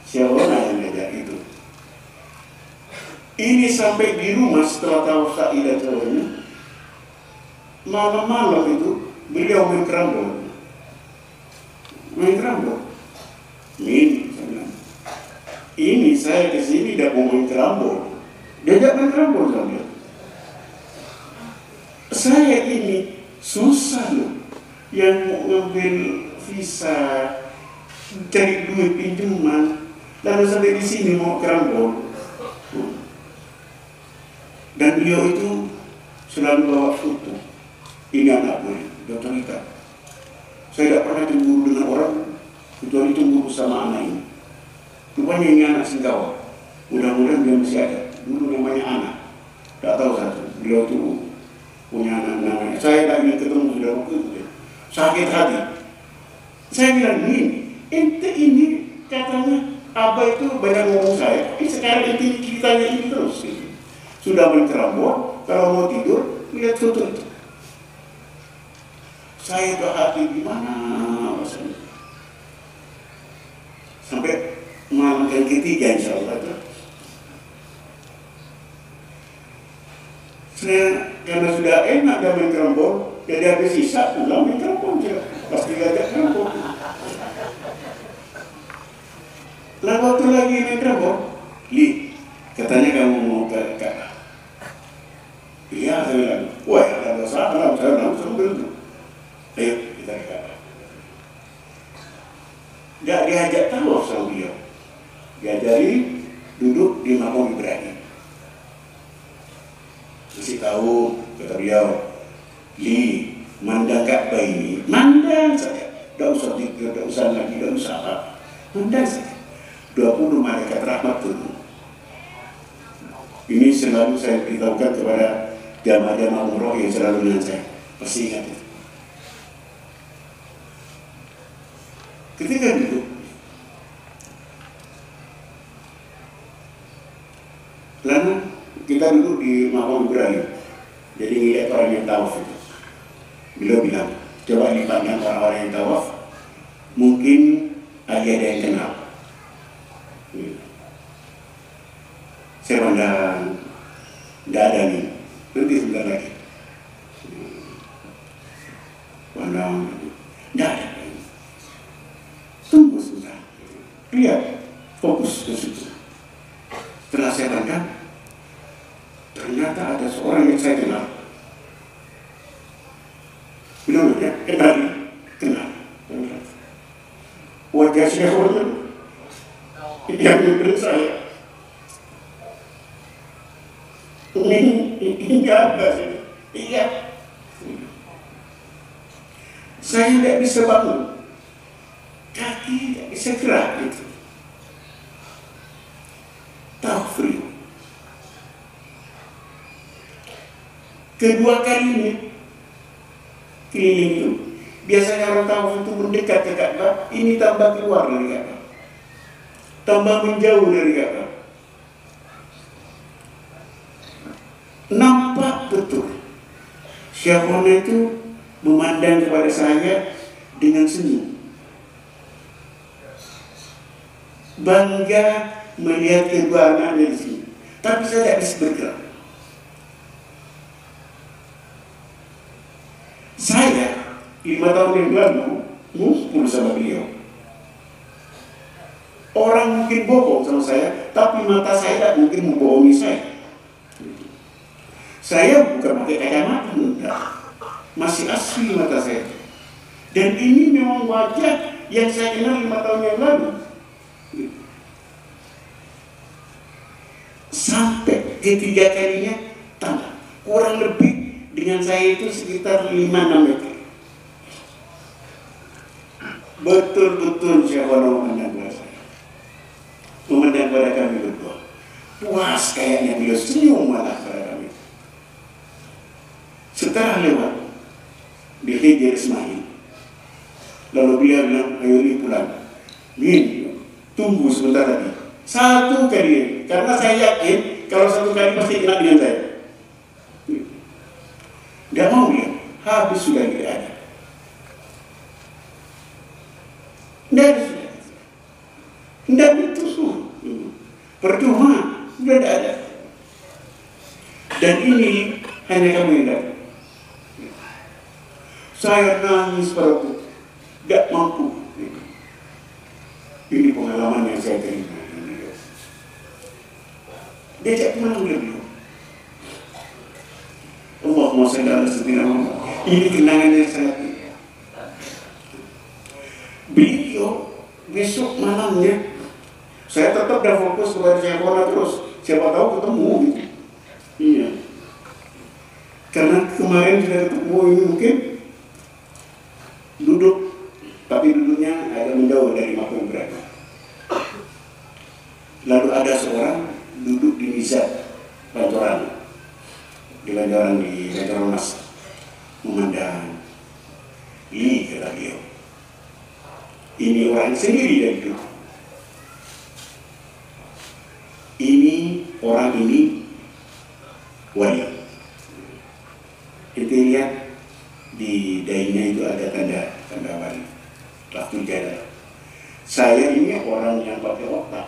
siapa yang ngajak itu. Ini sampai di rumah setelah tawaf sa'i dan sebagainya, malam-malam itu beliau main kerambol. Ini saya kesini tidak mau main kerambol. Dia tidak main kerambol sama. Saya ini susah loh, yang mau ngambil visa, cari duit pinjaman, lalu sampai di sini mau kerambol. Dan beliau itu selalu bawa foto. Ini anak gue, dokter Ika. Saya tidak pernah cemburu dengan orang, kecuali cemburu sama anak ini. Rupanya ini anak Singkawa. Mudah-mudahan dia masih ada. Dulu namanya anak. Tidak tahu satu. Beliau itu punya anak namanya. Saya tak ingin ketemu sudah waktu itu. Sakit hati. Saya bilang ente ini katanya Abah itu banyak ngomong saya. Sekarang ente ceritanya ini terus. Sudah main kerambol, kalau mau tidur lihat foto itu. Saya ke hati gimana rasanya. Sampai malam yang ketiga insya Allah itu. Saya karena sudah enak dia main kerambol, jadi habis sisa pulang main kerambol. Pasti gajah kerambol. Lalu waktu lagi main kerambol, katanya kamu mau ke Ka'bah. Iya, saya bilang, wah ada dosa, saya belum. Ayo kita ke Ka'bah. Gak diajak tawaf sama beliau. Diajari duduk di Maqam Ibrahim. Masih tahu, kata beliau, mandang Ka'bah ini, mandang saja. Tidak usah zikir, tidak usah lagi, tidak usah apa. Mandang saja. 20 malaikat rahmat turun. Ini selalu saya beritahukan kepada jamaah-jamaah umroh yang selalu dengan saya. Pasti ingat itu. Ketika duduk, lalu kita duduk di Maqam Ibrahim. Jadi ngeliat orang yang tawaf itu. Beliau bilang, coba dipandang orang-orang yang tawaf, mungkin ada yang kenal. Saya pandang, tidak ada nih. Nanti sebentar lagi. Pandang, tidak ada. Tunggu sebentar. Lihat, fokus ke situ. Setelah saya pandang, ternyata ada seorang yang saya kenal. Bilang, kenal. yang memberi saya. Ini apa sih? Iya. Saya tidak bisa bangun, kaki tidak bisa gerak gitu. Tafri. Kedua kalinya keliling itu. Biasanya orang tahu itu mendekat ke Ka'bah, ini tambah keluar dari Ka'bah, tambah menjauh dari Ka'bah. Nampak betul Syekhona itu memandang kepada saya dengan senyum, bangga melihat kedua anaknya di sini. Tapi saya tidak bisa bergerak. Saya 5 tahun yang lalu ngumpul sama beliau. Orang mungkin bohong sama saya, tapi mata saya tidak mungkin membohongi saya. Saya bukan pakai kacamata, enggak. Masih asli mata saya. Dan ini memang wajah yang saya kenal 5 tahun yang lalu. Sampai ketiga kalinya tambah. Kurang lebih dengan saya itu sekitar 5-6 meter. Betul-betul Syekhona memandang pada saya, memandang pada kami berdua. Puas kayaknya beliau, senyum malah pada kami. Setelah lewat di Hijr Ismail, lalu beliau bilang, ayo ini pulang. Min, tunggu sebentar lagi. Satu kali, karena saya yakin kalau satu kali pasti kena dengan saya. Tidak mau dia, habis sudah tidak ada. Tidak itu percuma, sudah tidak ada. Dan ini hanya kamu yang ada. Saya nangis pada waktu, tidak mampu. Ini pengalaman yang saya terima. Diajak kemana beliau? Allahumma shalli ala sayyidina Muhammad. Ini kenangan yang sangat. Beliau besok malamnya, saya tetap dah fokus kepada Syekhona terus. Siapa tahu ketemu gitu. Iya. Karena kemarin sudah ketemu, ini mungkin duduk, tapi duduknya agak menjauh dari makam berada. Lalu ada seorang duduk di mizat Bantoran, di Bantoran Mas, memandang. Ini kata beliau, ini orang sendiri dari dulu. Ini orang ini wali. Kita lihat di dahinya itu ada tanda wali, Laftul Jalal. Saya ini orang yang pakai otak.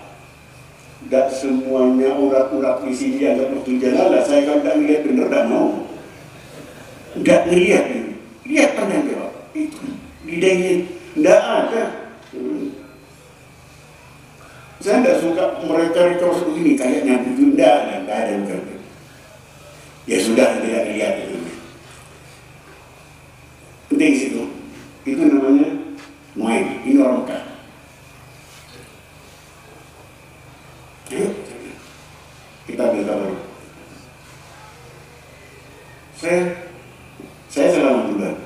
Tidak semuanya urat-urat di sini ada Laftul Jalal. Saya kalau tidak melihat benar tidak mau. Tidak melihat ini. Lihat tanda jawab itu di dahinya tidak ada. Saya tidak suka mereka begini kayaknya itu tidak ada bukan. Ya sudah, tidak lihat itu. Penting situ. Itu namanya Mu'ayyid. Ini orang Mekah. Ayo, kita ambil kabar. Saya selama bulan.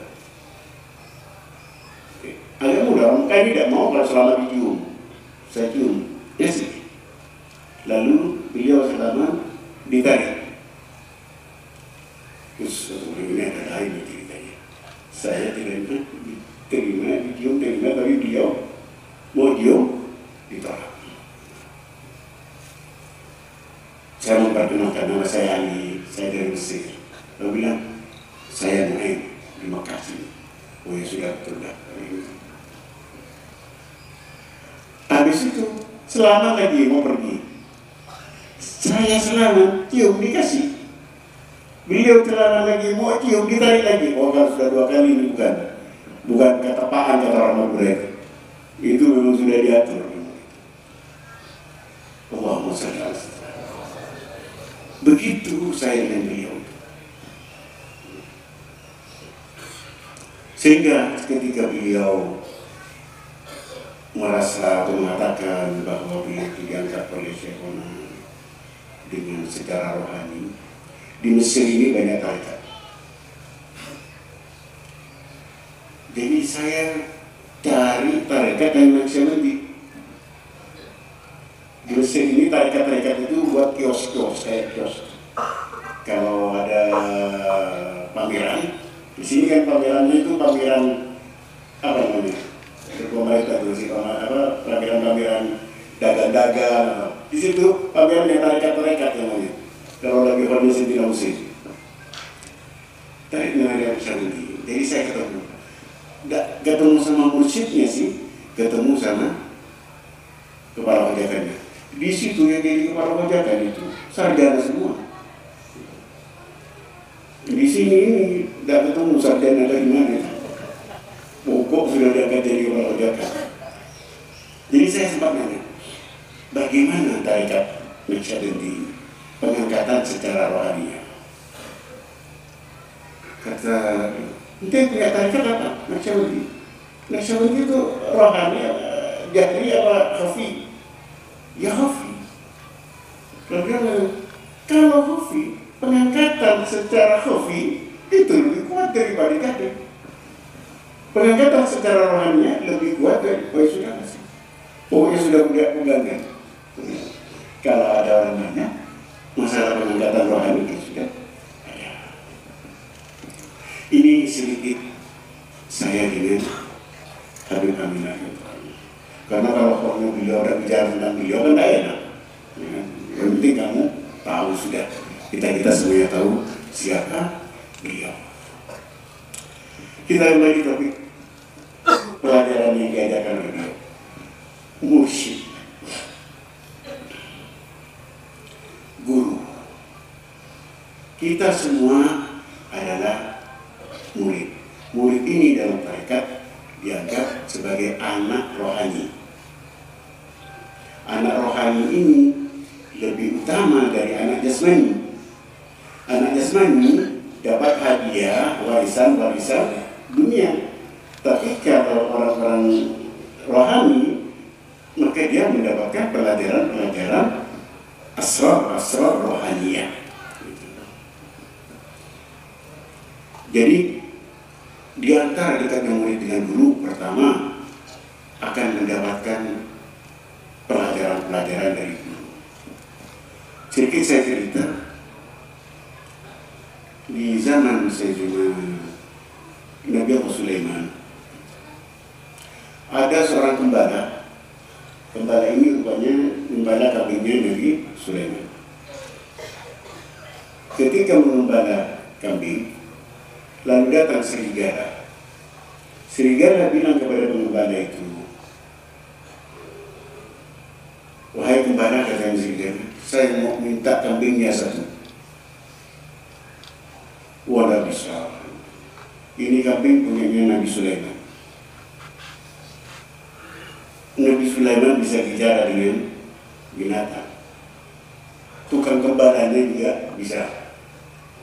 Agak mudah, orang Mekah ini tidak mau kalau selama dicium. Saya cium. Yes. Lalu beliau selama ditarik. Terus ini ada lain ceritanya. Saya terima, tapi beliau mau cium, ditolak. Saya memperkenalkan nama saya Ali, saya dari Mesir. Lalu bilang, saya Mu'ayyid di Mekah sini. Oh ya sudah, betul dah. Habis itu, selama lagi mau pergi, saya selama cium dikasih. Beliau celana lagi mau cium ditarik lagi. Oh kalau sudah 2 kali ini bukan ketepaan kata orang mereka. Itu memang sudah diatur. Allahumma shalli ala sayyidina. Begitu saya dengan beliau. Sehingga ketika beliau merasa atau mengatakan bahwa beliau dianggap oleh Syekhona dengan secara rohani. Di Mesir ini banyak tarekat. Jadi saya cari tarekat yang Naqsyabandi. Di Mesir ini tarekat-tarekat itu buat kios-kios, kayak kios. Kalau ada pameran, di sini kan pamerannya itu pameran apa namanya? Pemerintah itu sih, pameran-pameran dagang-dagang. Di situ pameran yang tarekat-tarekat namanya. Kalau lagi kondisi di Mesir, tarik dengan Naqsyabandi. Jadi saya ketemu sama mursyidnya sih, ketemu sama kepala wajakannya. Di situ yang jadi kepala wajakan itu sarjana semua. Di sini ini tidak ketemu sarjana dari mana. Pokok sudah diangkat jadi kepala wajakan. Jadi saya sempat nanya, bagaimana tarekat Naqsyabandi pengangkatan secara rohani? Kata, ente punya tarekat apa? Naqsyabandi. Naqsyabandi itu rohani, jahri apa khafi? Ya khafi. Kalau khafi, pengangkatan secara khafi itu lebih kuat daripada jahri. Pengangkatan secara rohaninya lebih kuat daripada sudah kasih. Pokoknya sudah pegangan. Kalau ada orang nanya masalah pengangkatan rohani itu sudah ada. Ini sedikit saya dengan Habib Aminah. Karena kalau orang beliau ada bicara tentang beliau kan tidak enak. Yang penting kamu tahu sudah. Kita semuanya tahu siapa beliau. Kita kembali topik pelajaran yang diajarkan oleh beliau. Mursyid, guru. Kita semua adalah murid. Murid ini dalam tarekat dianggap sebagai anak rohani. Anak rohani ini lebih utama dari anak jasmani. Anak jasmani dapat hadiah warisan-warisan dunia. Tapi kalau orang-orang rohani, maka dia mendapatkan pelajaran-pelajaran asrar rohaniyah. Jadi di antara dekatnya murid dengan guru, pertama akan mendapatkan pelajaran-pelajaran dari guru. Sedikit saya cerita, di zaman Sayyidina Nabi Sulaiman, ada seorang gembala. Gembala ini rupanya gembala kambingnya Nabi Sulaiman. Ketika mengembala kambing, lalu datang serigala. Serigala bilang kepada pengembala itu, wahai gembala, kata serigala, saya mau minta kambingnya satu. Wadah bisa. Ini kambing punyanya Nabi Sulaiman. Nabi Sulaiman bisa bicara dengan binatang. Tukang gembalanya juga bisa,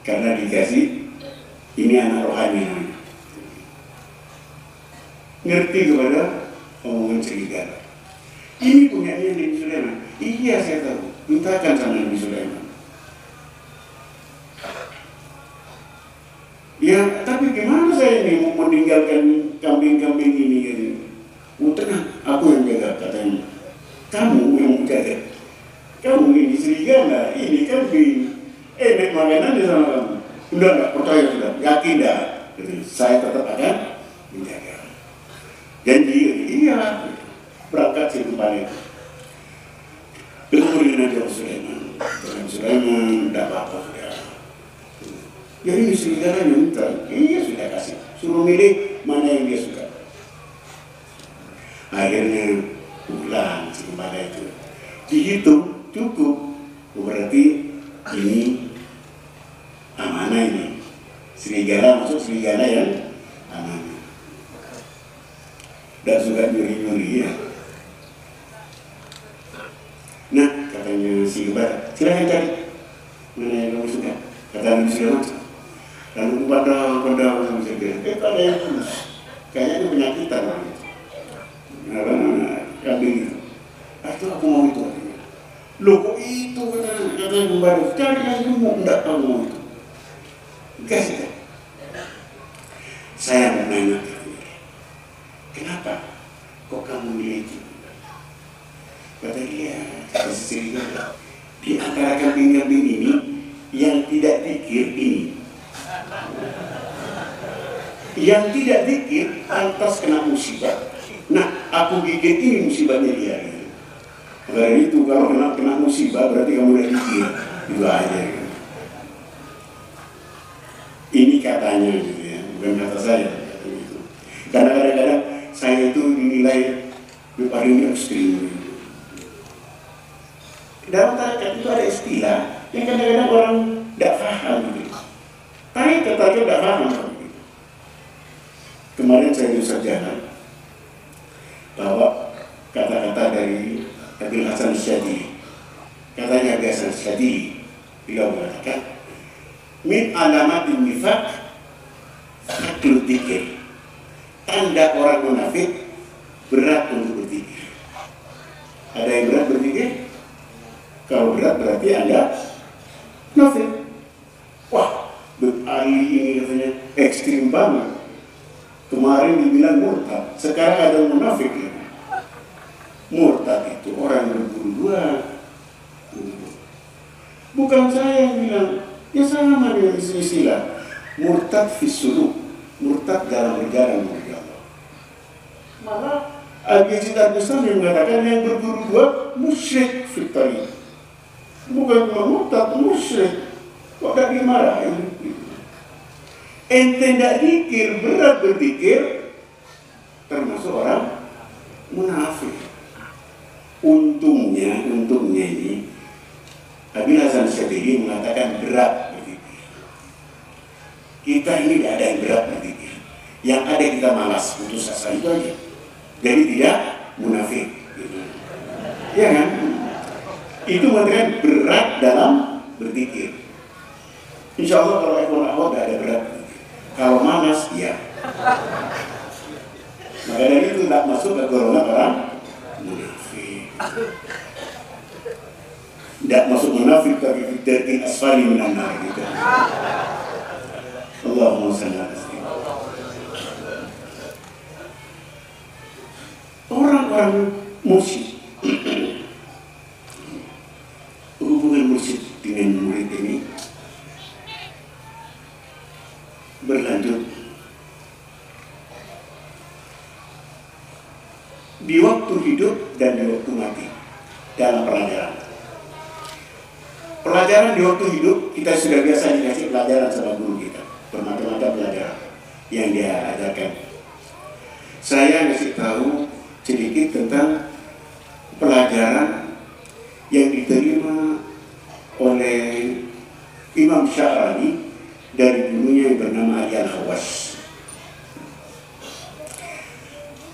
karena dikasih ini anak rohani. Ngerti kepada omongan serigala. Ini punyanya Nabi Sulaiman. Iya, saya tahu. Mintakan sama Nabi Sulaiman. Ya, tapi gimana saya ini mau meninggalkan kambing-kambing ini? Tenang, aku yang jaga, katanya. Kamu yang menjaga. Kamu ini serigala, ini kambing. Enak makanannya sama kamu. Sudah nggak percaya, sudah yakin dah. Jadi, saya tetap akan menjaga. Janji, iya. Berangkat si kembali. Ketemu dengan Nabi Sulaiman. Nabi Sulaiman, tidak apa-apa sudah. Jadi ini serigala yang minta, iya sudah kasih. Suruh milih mana yang dia suka. Akhirnya pulang si gembala itu. Dihitung cukup. Berarti ini amanah ini. Serigala masuk serigala yang amanah. Dan suka nyuri-nyuri ya. Nah, katanya si gembala, silahkan cari mana yang kamu suka. Kata Nabi Sulaiman. Lalu pada sama serigala, ada yang tulus. Kayaknya itu penyakitan. Nah, kambing itu. Itu aku mau itu. Loh kok itu katanya baru cari yang gemuk, enggak tahu mau itu. Kasih. Saya mau nanya, kenapa kok kamu milih itu? Kata dia, di antara kambing-kambing ini yang tidak dikir ini, yang tidak dikir lantas kena musibah. Nah, aku gigit ini musibahnya dia. Dari itu kalau kena musibah berarti kamu udah dikir, itu aja. Ini katanya gitu ya, bukan kata saya. Gitu. Karena kadang-kadang saya itu dinilai paling ekstrim. Dalam tarekat itu ada istilah yang kadang-kadang orang tidak paham gitu. Tarekat tidak paham gitu. Kemarin saya di sarjana bahwa kata-kata dari Abil Hasan Syadili, katanya Abil Hasan Syadili beliau mengatakan min alamatin nifaq faklud dzikir, tanda orang munafik berat untuk berzikir. Ada yang berat berzikir? Kalau berat berarti Anda munafik. Wah, Ali ini katanya ekstrim banget. Kemarin dibilang murtad, sekarang ada munafik ya. Murtad itu orang yang berburu dua. Bukan saya yang bilang, ya sama dengan istilah murtad fisuluk, murtad dalam berjalan menuju Allah. Malah Al-Yazid Al-Bustami mengatakan yang berburu dua musyrik fitri. Bukan murtad, musyrik. Kok tak dimarahin? Ente tidak dikir, berat berpikir, termasuk orang munafik. Untungnya ini Abil Hasan Syadili mengatakan berat berpikir. Kita ini tidak ada yang berat berpikir. Yang ada kita malas, putus asa itu aja. Jadi tidak munafik. Gitu. Ya kan? Itu mengatakan berat dalam berpikir. Insya Allah kalau ekonomi awal tidak ada berat berpikir. Kalau malas, ya. Maka dari itu tidak masuk ke golongan orang munafik. Tidak masuk munafik tapi dari asfali minan nar gitu. Allahumma shalli ala sayyidina. Orang-orang musyrik, hubungan musyrik dengan murid ini berlanjut di waktu hidup dan di waktu mati dalam pelajaran. Pelajaran di waktu hidup kita sudah biasa dikasih pelajaran sama guru kita, bermacam-macam pelajaran yang dia ajarkan. Saya ngasih tahu sedikit tentang pelajaran yang diterima oleh Imam Sya'rani dari gurunya yang bernama Ali Al-Khawas.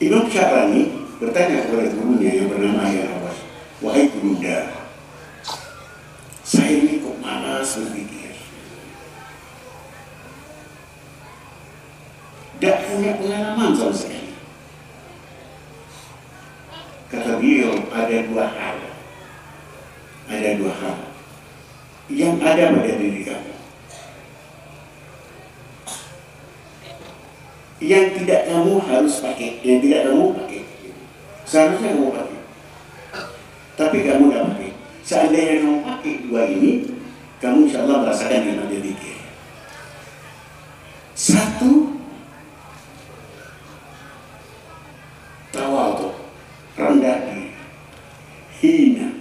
Imam Sya'rani bertanya kepada gurunya yang bernama Ali Al-Khawas, wahai Bunda, saya ini kok malas berpikir, tidak punya pengalaman sama sekali. Kata beliau, ada dua hal yang ada pada diri kamu yang tidak kamu harus pakai, yang tidak kamu pakai. Seharusnya kamu pakai, tapi kamu tidak pakai. Seandainya kamu pakai dua ini, kamu insya Allah merasakan yang namanya zikir. Satu, tawadhu, rendah diri, hina,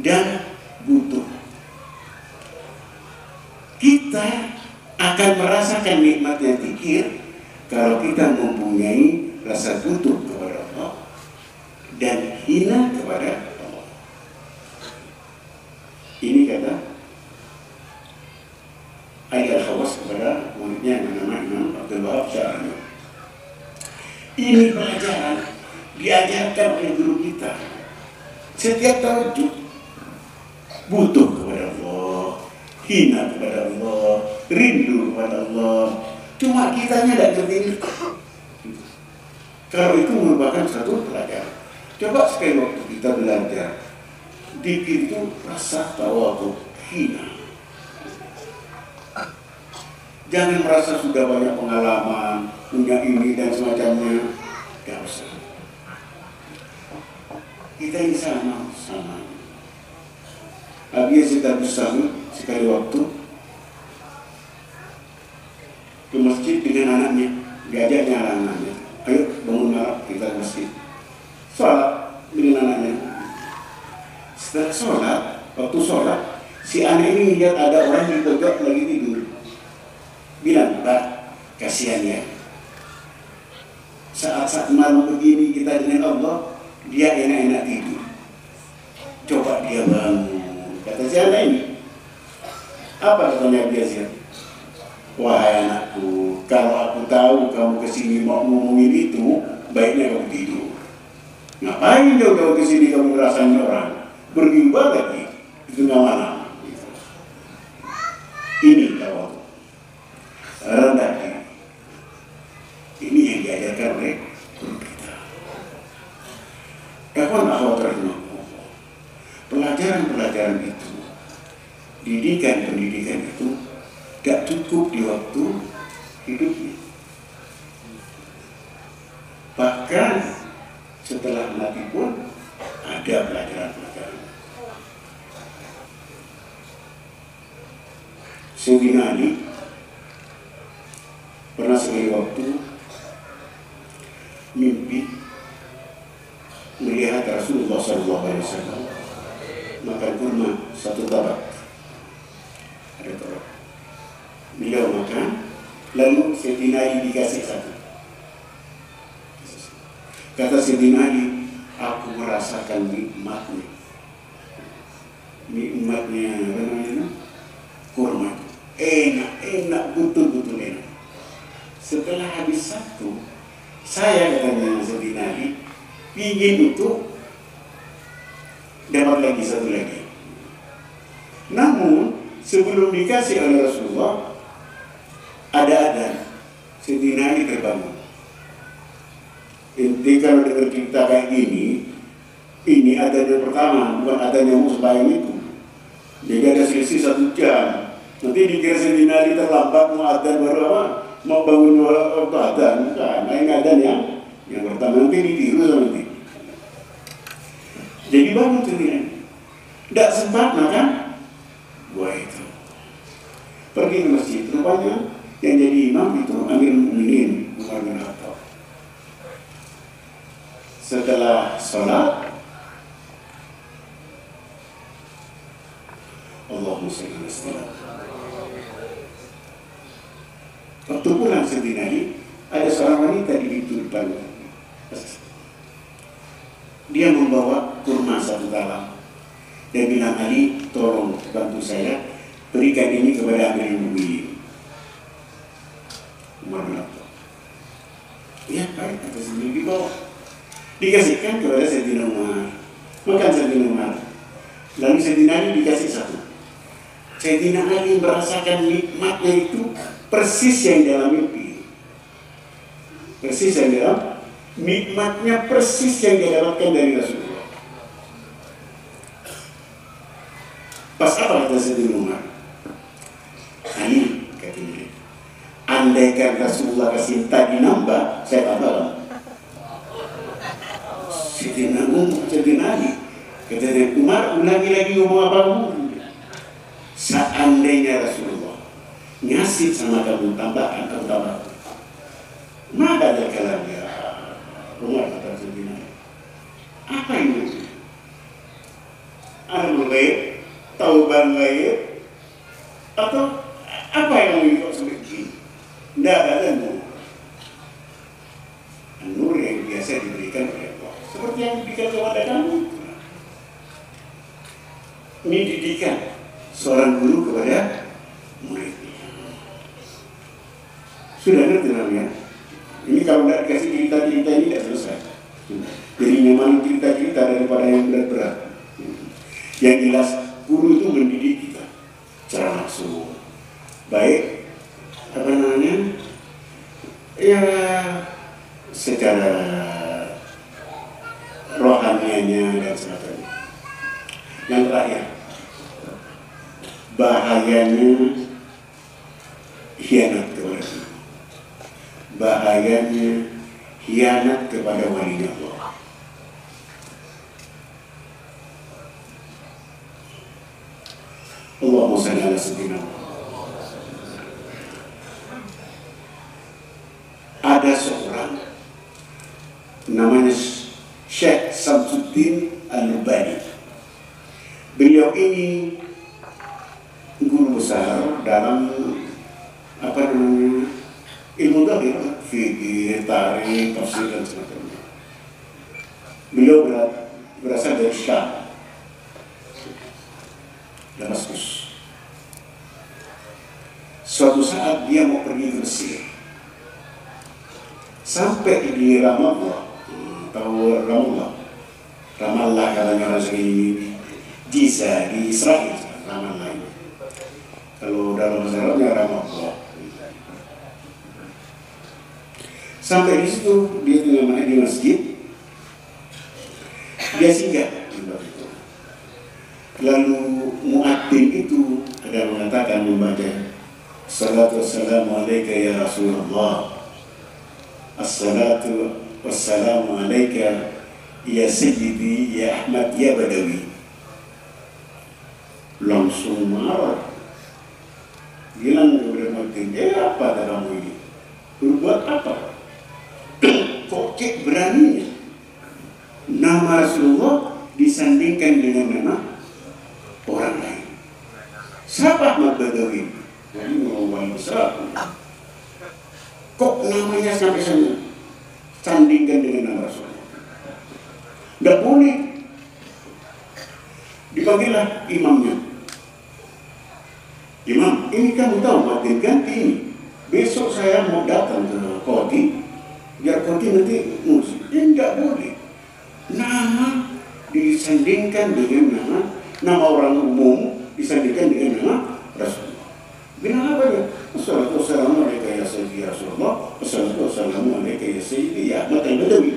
dan butuh. Kita akan merasakan nikmatnya zikir kalau kita mempunyai rasa butuh kepada Allah dan hina kepada Allah. Ini kata Ali Al-Khawas kepada muridnya yang bernama Imam Abdul Wahab Sya'rani. Ini pelajaran diajarkan oleh guru kita. Setiap tahajud butuh kepada Allah, hina kepada Allah, rindu kepada Allah. Cuma kitanya tidak ngerti. Kalau itu merupakan satu pelajaran. Coba sekali waktu kita belajar, dikir itu rasa tawadhu, hina. Jangan merasa sudah banyak pengalaman, punya ini dan semacamnya. Gak usah. Kita ini sama. Abi Yazid Al-Bustami sekali waktu ke masjid dengan anaknya, diajaknya anak-anaknya, ayo bangun malam kita ke masjid, sholat dengan anaknya. Setelah sholat, waktu sholat, si anak ini lihat ada orang di pojok lagi tidur. Bilang, Pak, kasihan ya. Saat-saat malam begini kita dengan Allah, dia enak-enak tidur. Coba dia bangun. Kata si anak ini, apa katanya dia sih? Wahai anakku, kalau aku tahu kamu kesini mau ngomongin itu, baiknya kamu tidur. Ngapain jauh-jauh kesini kamu ngerasain orang? Bergibah lagi di tengah malam. Ini tahu. Rendah diri. Ini yang diajarkan oleh guru kita. Kawan akhwat rahimahullah, pelajaran-pelajaran itu, pendidikan itu gak cukup di waktu hidupnya. Bahkan setelah mati pun ada pelajaran-pelajaran. Sayyidina Ali pernah sekali waktu mimpi melihat Rasulullah SAW makan kurma satu tabak. Ada tabak. Beliau makan, lalu Sayyidina Ali dikasih satu. Kata Sayyidina Ali, aku merasakan nikmatnya apa namanya? Kurma. Enak, betul-betul enak. Setelah habis satu, saya katanya Sayyidina Ali ingin untuk dapat lagi satu lagi. Namun sebelum dikasih oleh Rasulullah ada adzan. Sayyidina Ali terbangun. Inti kalau dengar cerita kayak ini adzan yang pertama, bukan adzan yang sembahyang itu. Jadi ada selisih 1 jam. Nanti dikira Sayyidina Ali terlambat mau adzan baru apa? Mau bangun waktu adzan, bukan. Nah, ini adzan yang pertama, nanti ditiru sama nanti. Jadi bangun Sayyidina Ali. Tidak sempat makan buah itu. Pergi ke masjid, rupanya yang jadi imam itu Amirul Mukminin Umar bin Khattab. Setelah sholat, Allahumma shalli ala sayyidina. Waktu pulang Sayyidina Ali, ada seorang wanita di pintu depan. Dia membawa kurma satu talam. Dia bilang, Ali, tolong bantu saya berikan ini kepada Amirul Mukminin Umar bin Khattab. Ya, baik, kata sendiri dibawa. Dikasihkan kepada Sayyidina Umar. Makan Sayyidina Umar. Lalu Sayyidina Ali dikasih satu. Sayyidina Ali merasakan nikmatnya itu persis yang dalam mimpi. Persis yang dalam nikmatnya persis yang didapatkan dari Rasulullah. Pas apa kata Sayyidina Umar? Ali, katanya, andaikan Rasulullah kasih tadi nambah, saya tambah. Sayyidina Ali, katanya, Umar ulangi lagi ngomong apa kamu? Seandainya Rasulullah ngasih sama kamu tambahan atau tambahan, maka ada kalamnya Umar kata Sayyidina Ali. Apa ini? Anu baik, tauban baik, atau apa yang mau kok seperti ini? Tidak ada nur yang biasa diberikan oleh Allah, seperti yang diberikan kepada kamu. Ini didikan seorang guru kepada muridnya. Sudah ngerti namanya? Ini kalau tidak dikasih cerita-cerita ini tidak selesai. Jadi nyaman cerita-cerita daripada yang berat-berat. Yang jelas guru itu mendidik kita secara langsung. Baik, apa namanya? Ya, secara terakhir, bahayanya khianat kepada Allah, bahayanya khianat kepada wali Allah. Allahumma salli ala sayyidina Muhammad. Ada seorang namanya Syekh Samsuddin Al-Lubani. Beliau ini guru besar dalam ilmu dhahir, fikih, tarikh, tafsir dan semacamnya. Beliau berasal dari Syam, Damaskus. Suatu saat dia mau pergi ke Mesir. Sampai di Ramallah, tahu Ramallah katanya orang sini, Giza di Israel, Ramallah ini. Kalau dalam bahasa Arabnya Ramallah. Sampai di situ dia tengah di masjid, dia singgah di tempat itu. Lalu muadzin itu ada mengatakan membaca salatu wassalamu alaika ya Rasulullah, assalatu wassalamu alaika ya Sayyidi ya Ahmad ya Badawi. Langsung marah, bilang kepada muadzin, apa kamu ini? Berbuat apa? Kok cek beraninya nama Rasulullah disandingkan dengan nama orang lain? Siapa Ahmad Badawi? Jadi orang besar. Kok namanya sampai sana sandingkan dengan nama Rasulullah? Tidak boleh. Dipanggillah imamnya. Imam, ini kamu tahu Muadzin ganti ini. Besok saya mau datang ke Koti, biar Koti nanti musik. Ini tidak boleh. Nama disandingkan dengan nama orang umum, disandingkan dengan nama Rasulullah. Bilang apa dia? Assalatu wassalamu alaika ya Sayyidi Rasulullah, assalatu wassalamu alaika ya Sayyidi ya Ahmad Al-Badawi.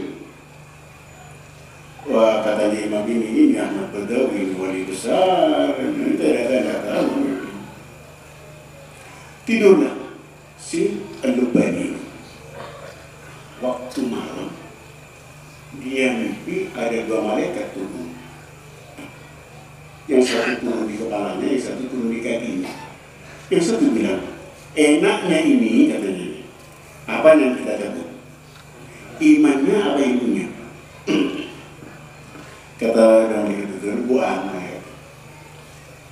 Wah, katanya imam ini Ahmad Badawi, ini wali besar, ini tidak tahu. Tidurlah si Al-Lubani. Waktu malam dia mimpi ada dua malaikat turun. Yang satu turun di kepalanya, yang satu turun di kakinya. Yang satu bilang, enaknya ini katanya, apa yang kita dapat? Imannya apa ilmunya? Kata orang itu, buang ya.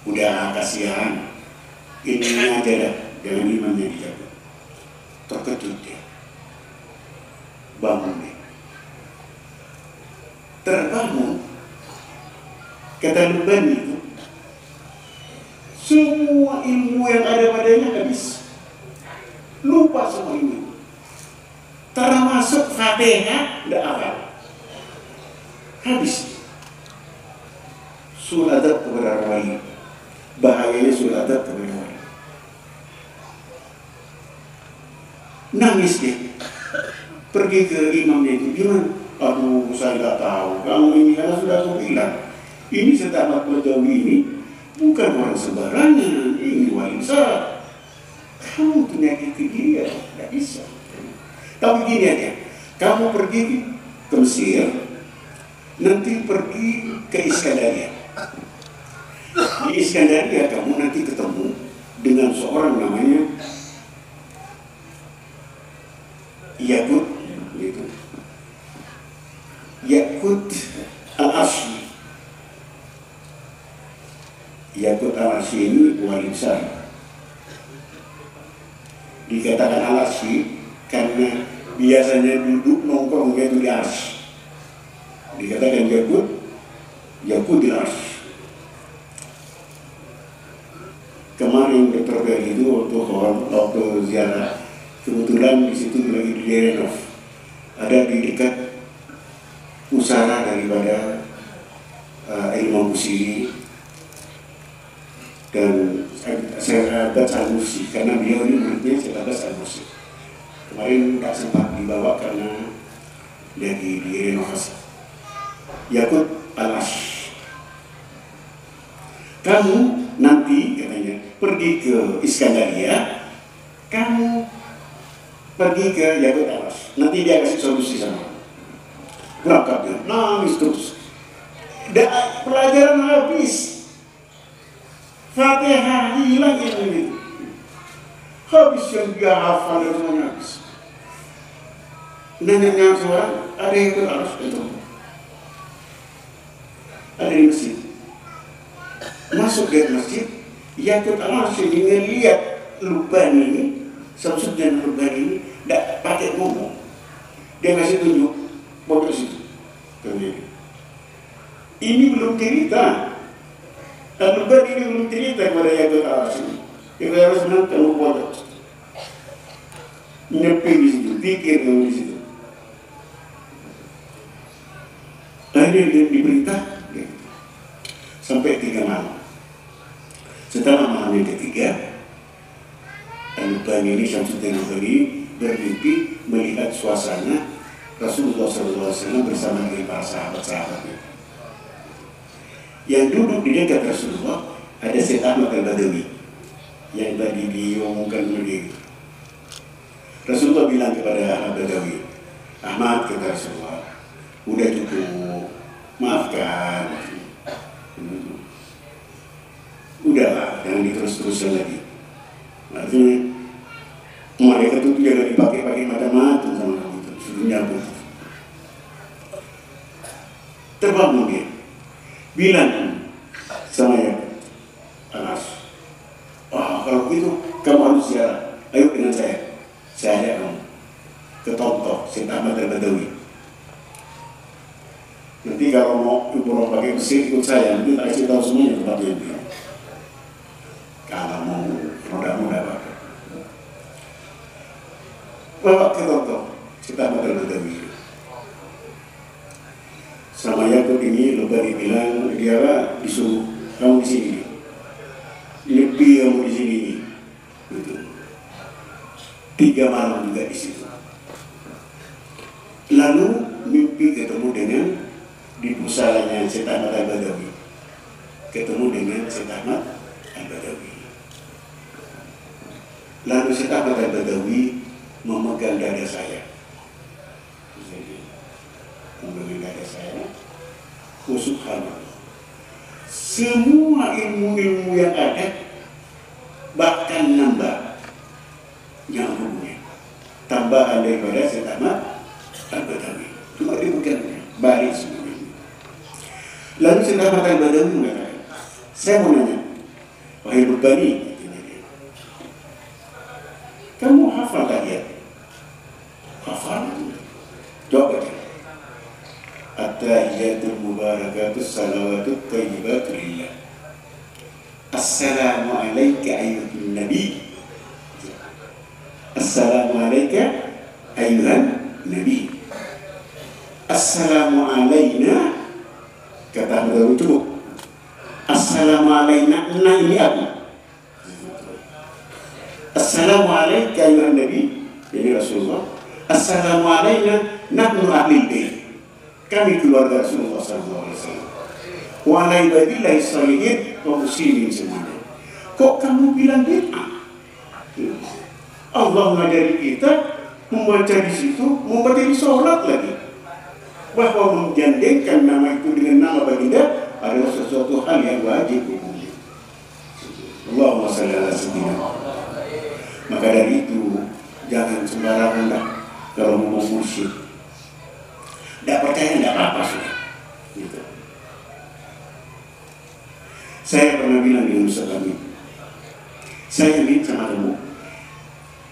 Udah kasihan, ini aja dah, jangan imannya dijaga. Terkejut dia, bangun dia, terbangun. Kata Lubani itu, semua ilmu yang ada padanya habis, lupa semua ilmu, termasuk Fatihah tidak hafal, habis. Suladab kepada wali, bahayanya suladab kepada wali. Nangis dia, pergi ke imamnya itu, gimana? Aduh, saya tidak tahu, kamu ini karena sudah aku bilang, ini Ahmad Badawi ini bukan orang sembarangan, ini wali besar. Kamu menyakiti dia, tidak bisa. Tapi gini aja, kamu pergi ke Mesir, nanti pergi ke Iskandaria. Di Iskandaria kamu nanti ketemu dengan seorang namanya Yakut, gitu. Yakut Al-Asyi. Yakut Al-Asyi ini wali besar. Dikatakan Al-Asyi karena biasanya duduk nongkrong gitu di Arsy. Dikatakan Yakut Al-Asyi. Kemarin Dr. Bel itu waktu ziarah, kebetulan di situ lagi direnov, ada di dekat usaha daripada Imam Busiri dan Sahabat Al-Mursi, karena beliau ini muridnya Sahabat Al-Mursi. Kemarin tak sempat dibawa karena lagi direnovasi. Yakut Al-Asyi. kamu nanti katanya pergi ke Iskandaria, kamu pergi ke Yakut Alas, nanti dia kasih solusi sama. Berangkat dia, nangis terus. Pelajaran habis, Fatihah hilang ini. Habis yang dia hafal dan semuanya habis. Nanya seorang, ada yang Yakut Alas itu, ada di masjid. Masuk ke masjid, Yakut Alas ini ngelihat Lubani ini, Samsudin Lubani ini, tidak pakai ngomong. Dia ngasih tunjuk, foto situ. Ini belum cerita. Lubani ini belum cerita kepada Yakut Alas ini. Yakut Alas bilang, kamu foto. Nyepi di situ, pikir kamu di situ. Akhirnya dia diberita sampai 3 malam. Setelah malam yang ketiga, Al-Lubani ini, Syamsuddin Al-Lubani bermimpi melihat suasana Rasulullah SAW bersama dengan para sahabat-sahabatnya. Yang duduk di dekat Rasulullah ada Syed Ahmad Al-Badawi yang tadi diomongkan oleh Rasulullah bilang kepada Al-Badawi, Ahmad, kata Rasulullah, udah cukup, maafkan. Udahlah, jangan diterus-terusan lagi. Artinya mereka itu jangan dipakai-pakai macam-macam sama kamu itu, suruh nyabut. Terbangun dia, bilang sama Anas, kalau begitu kamu harus ziarah, ayo dengan saya ajak kamu ke Tontoh, Syed Ahmad Al-Badawi. Nanti kalau mau ibu pakai mesin ikut saya, nanti tak kasih tahu semuanya tempat dia. Kalau mau mudah-mudah apa? Bawa ke Tontoh, Syed Ahmad Al-Badawi. Sama Yakut ini Lubani bilang, dia disuruh kamu di sini, lebih kamu di sini. Gitu. 3 malam juga di situ. Lalu mimpi ketemu dengan di pusalanya Syed Ahmad Al-Badawi, ketemu dengan Syed Ahmad Al-Badawi. Lalu Syed Ahmad Al-Badawi memegang dada saya. Memegang dada saya. Subhanallah. Semua ilmu-ilmu yang ada bahkan nambah nyambungnya. Tambahan daripada Syed Ahmad Al-Badawi. Cuma dipegangnya, baris semuanya. Lalu Syed Ahmad Al-Badawi mengatakan, saya mau nanya, wahai Lubani, kamu hafal tahiyat? Hafal? Jawab aja. At-tahiyatul mubarakatus salawatut thayyibatu lillah. Assalamu alayka ayyuhan nabi. Assalamu alayka ayyuhan nabi. Assalamu alayna, kata Abdul Cukup. Assalamu alayna, nah ini aku. Assalamu alayka ayyuhan nabi, ini Rasulullah. Assalamu alayna nahnu ahlil bait. Kami keluarga Rasulullah SAW. Wa ala ibadillahi shalihin wa muslimin semuanya. Kok kamu bilang bid'ah? Allah mengajari kita membaca di situ, membaca di sholat lagi. Bahwa menjandengkan nama itu dengan nama baginda adalah sesuatu hal yang wajib hukumnya. Allahumma shalli ala sayyidina. Maka dari itu jangan sembarangan lah kalau mau musyrik. Tidak percaya tidak apa-apa sudah. Gitu. Saya pernah bilang di Ustaz kami, saya minta sama kamu,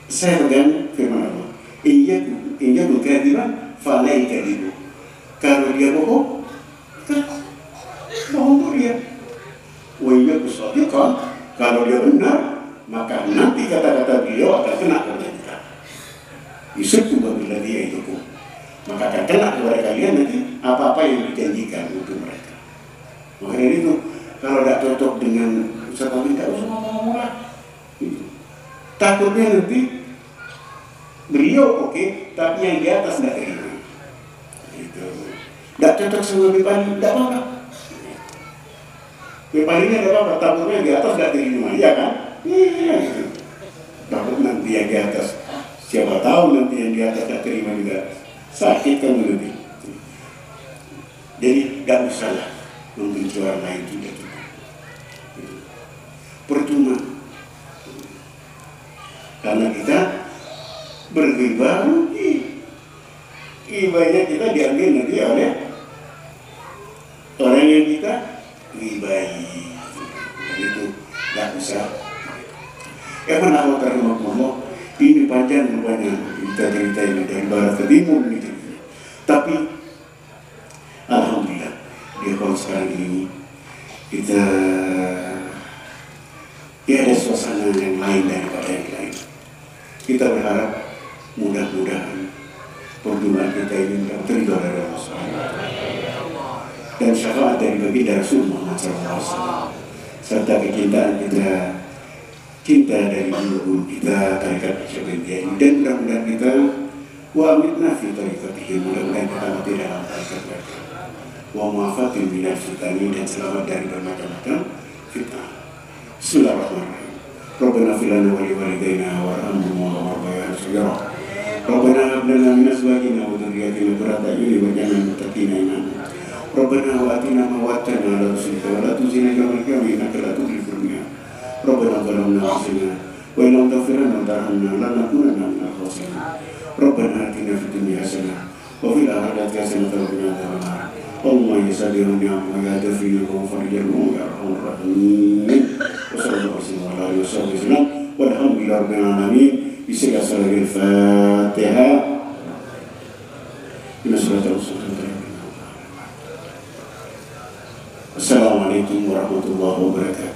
saya pegang firman Allah, Inja berkadiran, falai kadiru. Kalau dia bohong, bohong tuh dia. Wajib bersotikan, kalau dia benar, maka nanti kata-kata beliau akan kena kepada kita. Yusuf juga bila dia itu pun, maka akan kena kepada kalian nanti apa-apa yang dijanjikan untuk mereka. Maka dari itu, kalau tidak cocok dengan Ustaz Amin, tidak usah ngomong lah. Takutnya nanti beliau oke, tapi yang di atas tidak terima. Gitu. Tidak cocok sama Bipani, tidak apa-apa. Palingnya ada apa? Takutnya di atas gak terima, ya kan? Iya. Takut nanti yang di atas, siapa tahu nanti yang di atas gak terima juga sakit kan lebih. Jadi gak usah lah membenci orang lain juga. Percuma. Karena kita berghibah, ghibahnya kita diambil nanti oleh orang yang kita ghibahi. Itu gak usah. Karena Allah ini panjang rupanya cerita ini dari barat ke timur gitu. Tapi alhamdulillah di tahun sekarang ini kita ada suasana yang lain daripada yang lain. Kita berharap mudah-mudahan perjuangan kita ini terridho dari Allah SWT dan syafaat dari baginda Rasul Muhammad SAW serta kecintaan kita, cinta dari guru kita tarekat Syekh ini, dan mudah-mudahan kita wa amitna fi tariqatihim, mudah-mudahan kita mati dalam tarikat mereka, wa muafatin minal fitani, dan selamat dari bermacam-macam fitnah. Bismillahirrahmanirrahim. Rabbana fil lana wa li walidayna warhamhum wa rabbayana shaghira. Rabbana hab lana min azwajina wa dhurriyyatina qurrata a'yun waj'alna lil muttaqina imama. Rabbana wa atina ma wa'adtana ala rusulika wa la tuzigh yawmal qiyamah innaka la tukhliful mi'ad. Rabbana zalamna anfusana wa in lam taghfir lana wa tarhamna lanakunanna minal khasirin. Rabbana atina fid dunya hasanah wa fil akhirati hasanah wa qina adzaban nar. Allahumma ya salli wa ni'am wa ya dafina wa farijan wa ya arhamar rahimin. Wassalamualaikum warahmatullahi wabarakatuh. Walhamdulillahi rabbil alamin. Bisa salatul Fatihah. Assalamualaikum warahmatullahi wabarakatuh.